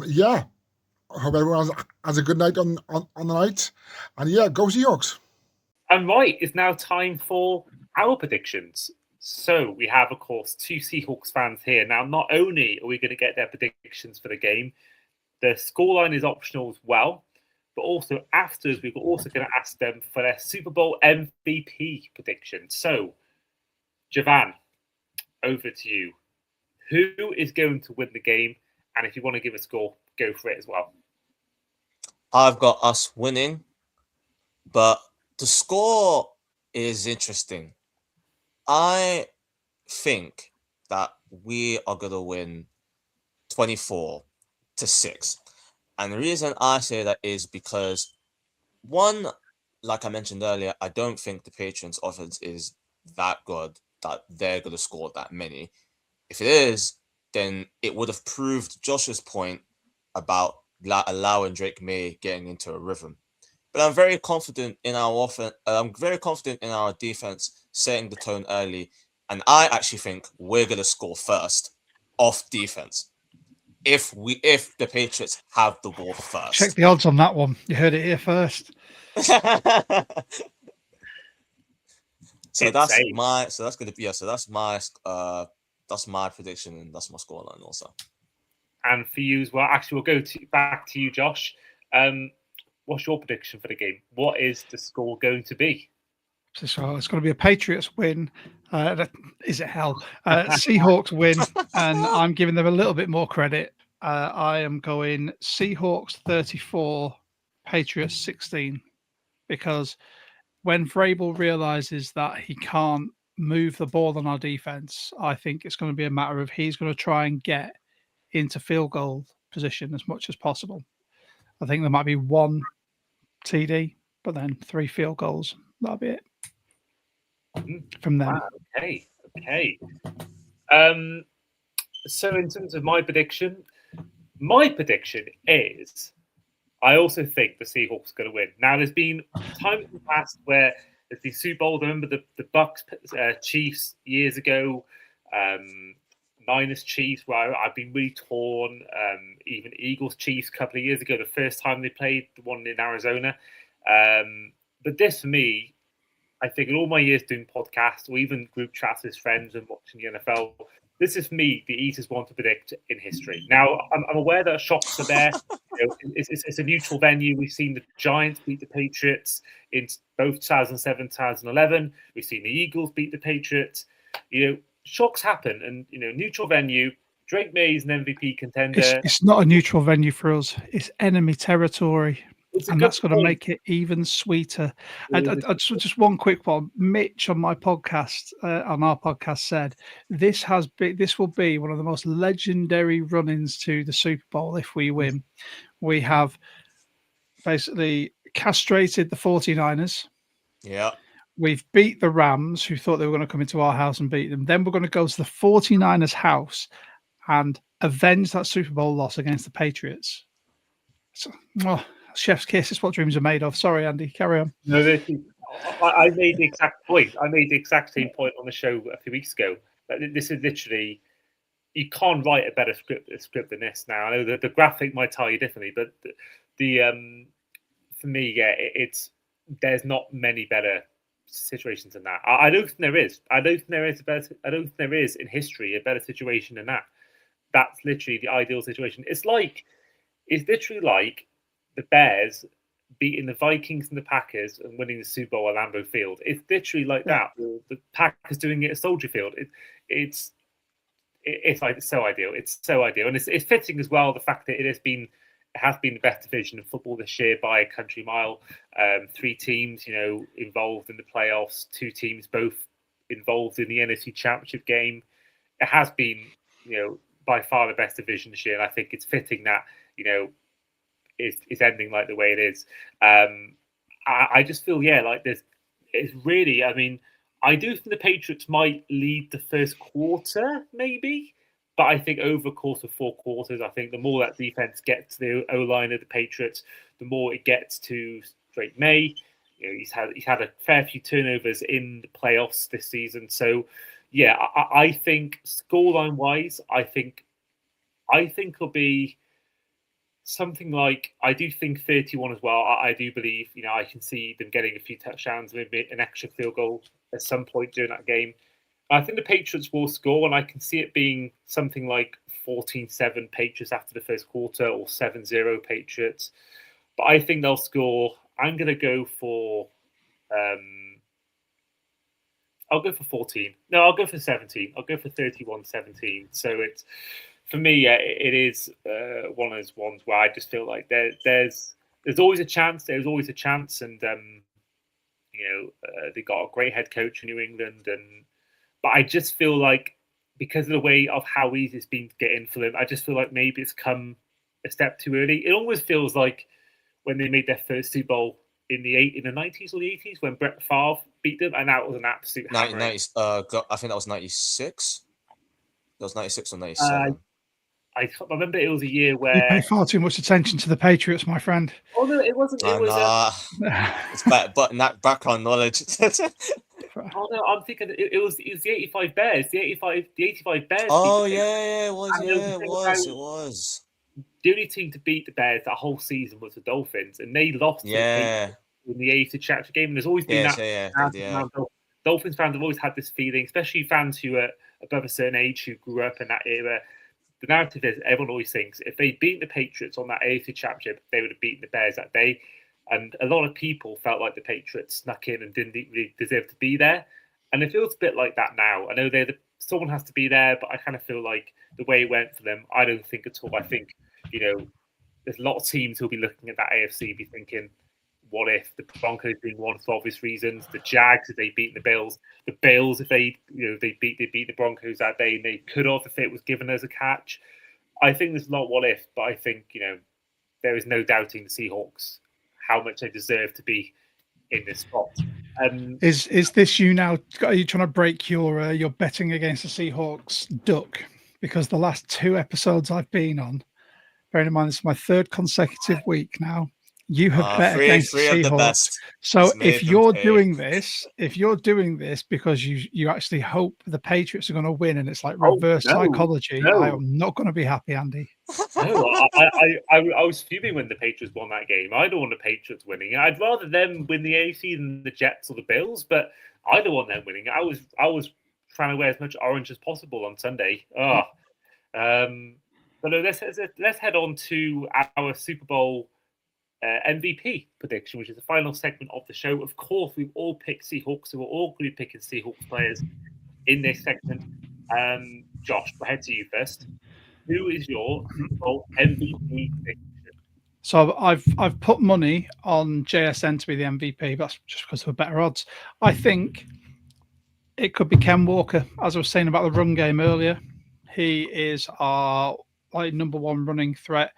hope everyone has a good night on the night. And go Seahawks. And right, it's now time for our predictions. So we have, of course, 2 Seahawks fans here. Now, not only are we going to get their predictions for the game, the scoreline is optional as well, but also afterwards, we're also going to ask them for their Super Bowl MVP prediction. So, Girvane, over to you. Who is going to win the game? And if you want to give a score, go for it as well. I've got us winning, but the score is interesting. I think that we are going to win 24-6. And the reason I say that is because, one, like I mentioned earlier, I don't think the Patriots offense is that good that they're going to score that many. If it is, then it would have proved Josh's point about allowing Drake May getting into a rhythm. But I'm very confident in our offense. I'm very confident in our defense setting the tone early, and I actually think we're gonna score first off defense. If the Patriots have the ball first. Check the odds on that one. You heard it here first. So that's my prediction, and that's my scoreline also. And for you as well, actually, we'll go back to you, Josh. What's your prediction for the game? What is the score going to be? So it's going to be a Patriots win. Is it hell? Seahawks win, and I'm giving them a little bit more credit. I am going Seahawks 34, Patriots 16, because when Vrabel realizes that he can't move the ball on our defense, I think it's going to be a matter of he's going to try and get into field goal position as much as possible. I think there might be one TD, but then 3 field goals. That'll be it from them. Wow, okay. So in terms of my prediction is I also think the Seahawks are going to win. Now, there's been times in the past where there's the Super Bowl. Remember the Bucks Chiefs years ago, Niners Chiefs, where I've been really torn. Even Eagles Chiefs a couple of years ago, the first time they played, the one in Arizona. But this, for me, I think in all my years doing podcasts or even group chats with friends and watching the NFL, this is, for me, the easiest one to predict in history. Now, I'm aware that shocks are there. It's a neutral venue. We've seen the Giants beat the Patriots in both 2007, 2011. We've seen the Eagles beat the Patriots. Shocks happen. And, neutral venue. Drake May is an MVP contender. It's not a neutral venue for us. It's enemy territory. And that's going to make it even sweeter. And just one quick one. Mitch on my podcast, on our podcast, said this will be one of the most legendary run-ins to the Super Bowl if we win. We have basically castrated the 49ers. Yeah. We've beat the Rams, who thought they were going to come into our house and beat them. Then we're going to go to the 49ers' house and avenge that Super Bowl loss against the Patriots. So, chef's kiss is what dreams are made of. Sorry, Andy, carry on. No, I made the exact point. I made the exact same point on the show a few weeks ago. This is literally, you can't write a better script than this now. I know that the graphic might tell you differently, but for me, there's not many better situations than that. I don't think there is. I don't think there is in history a better situation than that. That's literally the ideal situation. It's literally like the Bears beating the Vikings and the Packers and winning the Super Bowl at Lambeau Field. It's literally like that. The Packers doing it at Soldier Field. It's like so ideal. It's so ideal, and it's fitting as well. The fact that it has been the best division of football this year by a country mile. 3 teams, involved in the playoffs. 2 teams both involved in the NFC Championship game. It has been, by far the best division this year. And I think it's fitting that, is ending like the way it is. I just feel, like it's really, I do think the Patriots might lead the first quarter, maybe, but I think over the course of 4 quarters, I think the more that defense gets to the O-line of the Patriots, the more it gets to Drake May. He's had a fair few turnovers in the playoffs this season. So, I think scoreline wise, I think it'll be something like, I do think 31 as well. I do believe, I can see them getting a few touchdowns, maybe an extra field goal at some point during that game. I think the Patriots will score, and I can see it being something like 14-7 Patriots after the first quarter or 7-0 Patriots. But I think they'll score. I'm going to go for... I'll go for 14. No, I'll go for 17. I'll go for 31-17. So it's... For me, it is one of those ones where I just feel like there's always a chance. There's always a chance, and they got a great head coach in New England, but I just feel like because of the way of how easy it's been to get in for them, I just feel like maybe it's come a step too early. It almost feels like when they made their first Super Bowl in the 90s or the 80s when Brett Favre beat them, and that was an absolute 90s. I think that was 96. It was 96 or 97. I remember it was a year You where. pay far too much attention to the Patriots, my friend. Oh no, it wasn't. It was. It's but background knowledge. Oh no, I'm thinking it was the 85 Bears. The 85 Bears. Oh beat the yeah, it was. And Yeah, it was. The only team to beat the Bears that whole season was the Dolphins, and they lost to the Patriots in the AFC Championship game. And there's always been Dolphins fans have always had this feeling, especially fans who are above a certain age who grew up in that era. The narrative is everyone always thinks if they beat the Patriots on that AFC Championship, they would have beaten the Bears that day. And a lot of people felt like the Patriots snuck in and didn't really deserve to be there. And it feels a bit like that now. I know someone has to be there, but I kind of feel like the way it went for them, I don't think at all. I think, there's a lot of teams who'll be looking at that AFC, be thinking, what if the Broncos being one for obvious reasons, the Jags if they beat the Bills, the Bills if they beat the Broncos that day, and they could have if it was given as a catch. I think there's a lot of what if, but I think there is no doubting the Seahawks how much they deserve to be in this spot. Is this you now? Are you trying to break your betting against the Seahawks duck? Because the last 2 episodes I've been on, bearing in mind this is my 3rd consecutive week now, you have bet against the Seahawks. So if you're doing this because you actually hope the Patriots are going to win, and it's like reverse psychology, I am not going to be happy, Andy. No, I was fuming when the Patriots won that game. I don't want the Patriots winning. I'd rather them win the AFC than the Jets or the Bills, but I don't want them winning. I was trying to wear as much orange as possible on Sunday. But let's head on to our Super Bowl MVP prediction, which is the final segment of the show. Of course, we've all picked Seahawks, so we're all going to be picking Seahawks players in this segment. Josh, we'll head to you first. Who is your Super Bowl MVP prediction? So I've put money on JSN to be the MVP, but that's just because of better odds. I think it could be Ken Walker, as I was saying about the run game earlier. He is our number 1 running threat.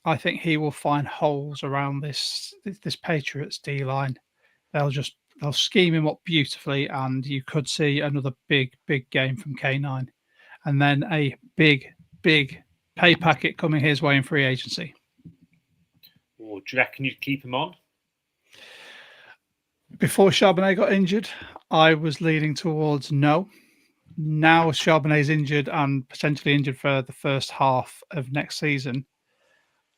I think he will find holes around this Patriots D line. They'll scheme him up beautifully, and you could see another big game from K9, and then a big pay packet coming his way in free agency. Or do you reckon you'd keep him on? Before Charbonnet got injured, I was leaning towards no. Now Charbonnet's injured and potentially injured for the first half of next season,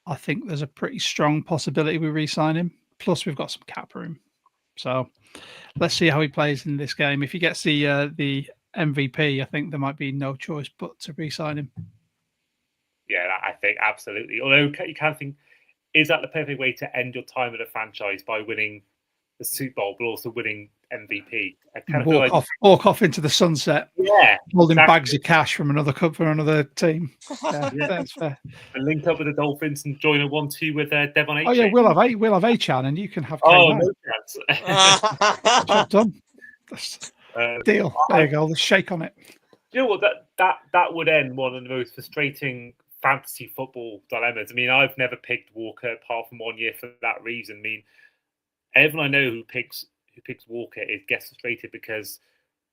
I think there's a pretty strong possibility we re-sign him. Plus, we've got some cap room. So let's see how he plays in this game. If he gets the MVP, I think there might be no choice but to re-sign him. Yeah, I think absolutely. Although you can think, is that the perfect way to end your time at a franchise, by winning the Super Bowl, but also winning MVP? I kind of walk off into the sunset. Yeah, holding bags of cash from another cup for another team. Yeah, that's fair. And link up with the Dolphins and join a 1-2 with Devon H. Oh yeah, we'll have A-Chan, and you can have. No chance. Job done. Deal. There you go. Let's shake on it. You know what? That would end one of the most frustrating fantasy football dilemmas. I mean, I've never picked Walker apart from 1 year for that reason. I mean, everyone I know who picks Walker gets frustrated because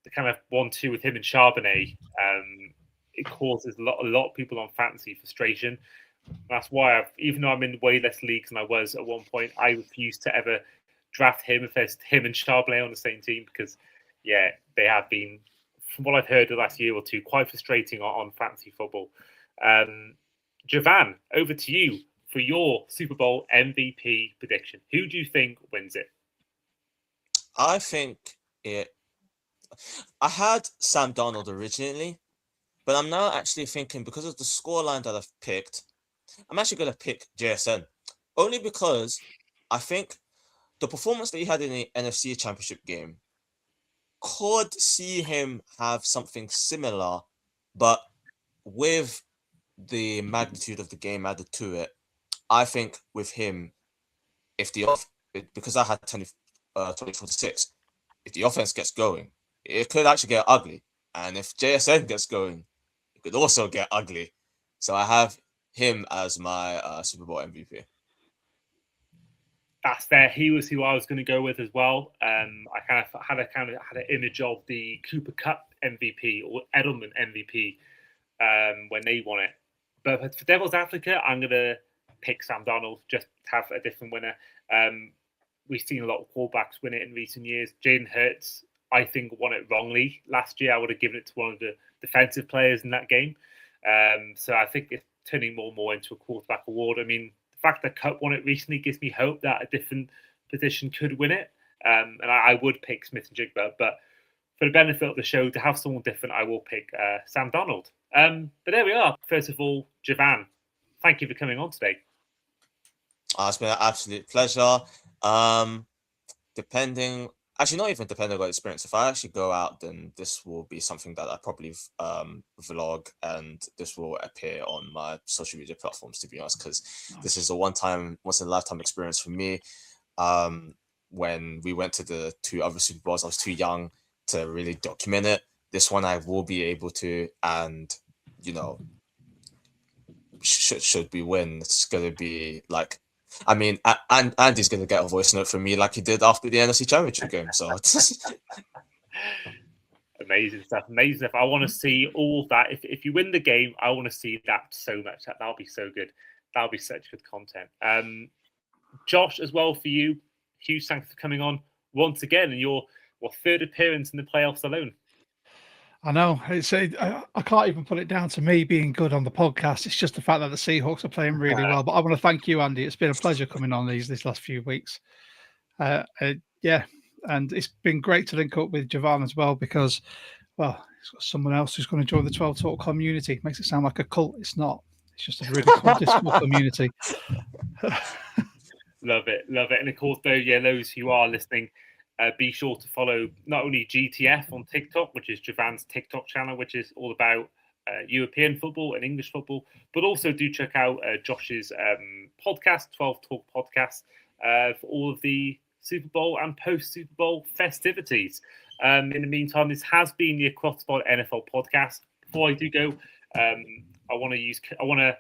the kind of 1-2 with him and Charbonnet, it causes a lot of people on fantasy frustration. That's why even though I'm in way less leagues than I was at one point, I refuse to ever draft him if there's him and Charbonnet on the same team, because they have been, from what I've heard the last year or two, quite frustrating on fantasy football. Girvane, over to you for your Super Bowl MVP prediction. Who do you think wins it? I think I had Sam Darnold originally, but I'm now actually thinking, because of the scoreline that I've picked, I'm actually going to pick JSN. Only because I think the performance that he had in the NFC Championship game could see him have something similar, but with the magnitude of the game added to it. I think with him, because I had 24-6, if the offense gets going, it could actually get ugly. And if JSN gets going, it could also get ugly. So I have him as my Super Bowl MVP. That's fair. He was who I was going to go with as well. I kind of had an image of the Cooper Kupp MVP or Edelman MVP when they won it. But for Devil's Advocate, I'm going to pick Sam Darnold, just to have a different winner. We've seen a lot of quarterbacks win it in recent years. Jalen Hurts, I think, won it wrongly last year. I would have given it to one of the defensive players in that game. So I think it's turning more and more into a quarterback award. I mean, the fact that Cup won it recently gives me hope that a different position could win it. And I would pick Smith and Jigba, but for the benefit of the show, to have someone different, I will pick Sam Darnold. But there we are. First of all, Girvane, thank you for coming on today. It's been an absolute pleasure. Not even depending on experience. If I actually go out, then this will be something that I probably vlog, and this will appear on my social media platforms, to be honest, because this is a once in a lifetime experience for me. When we went to the 2 other Super Bowls, I was too young to really document it. This one I will be able to, and should we win, it's gonna be like, I mean, and Andy's gonna get a voice note from me like he did after the NFC Championship game. So amazing stuff. I want to see all of that. If you win the game, I want to see that so much. That'll be so good. That'll be such good content. Josh, as well, for you, huge thanks for coming on once again, and your third appearance in the playoffs alone. I know. I can't even put it down to me being good on the podcast. It's just the fact that the Seahawks are playing really well. But I want to thank you, Andy. It's been a pleasure coming on these last few weeks. And it's been great to link up with Girvane as well, because, well, he's got someone else who's going to join the 12 Talk community. It makes it sound like a cult. It's not. It's just a really cool Discord community. Love it. And of course, those who are listening, be sure to follow not only GTF on TikTok, which is Girvane's TikTok channel, which is all about European football and English football, but also do check out Josh's podcast, 12 Talk Podcast, for all of the Super Bowl and post-Super Bowl festivities. In the meantime, this has been the Across the Pod NFL podcast. Before I do go, I want to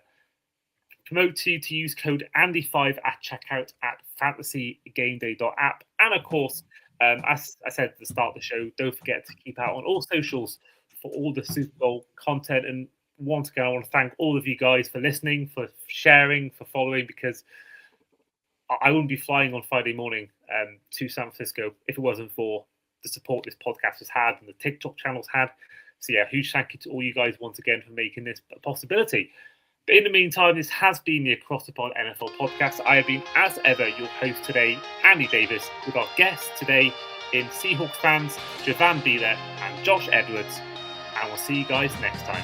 promote to use code Andy5 at checkout at fantasygameday.app. And of course, as I said at the start of the show, don't forget to keep out on all socials for all the Super Bowl content. And once again, I want to thank all of you guys for listening, for sharing, for following, because I wouldn't be flying on Friday morning to San Francisco if it wasn't for the support this podcast has had and the TikTok channels had. So yeah, huge thank you to all you guys once again for making this a possibility. But in the meantime, this has been the Across the Pod NFL podcast. I have been, as ever, your host today, Andy Davis, with our guests today in Seahawks fans, Girvane Bila and Josh Edwards. And we'll see you guys next time.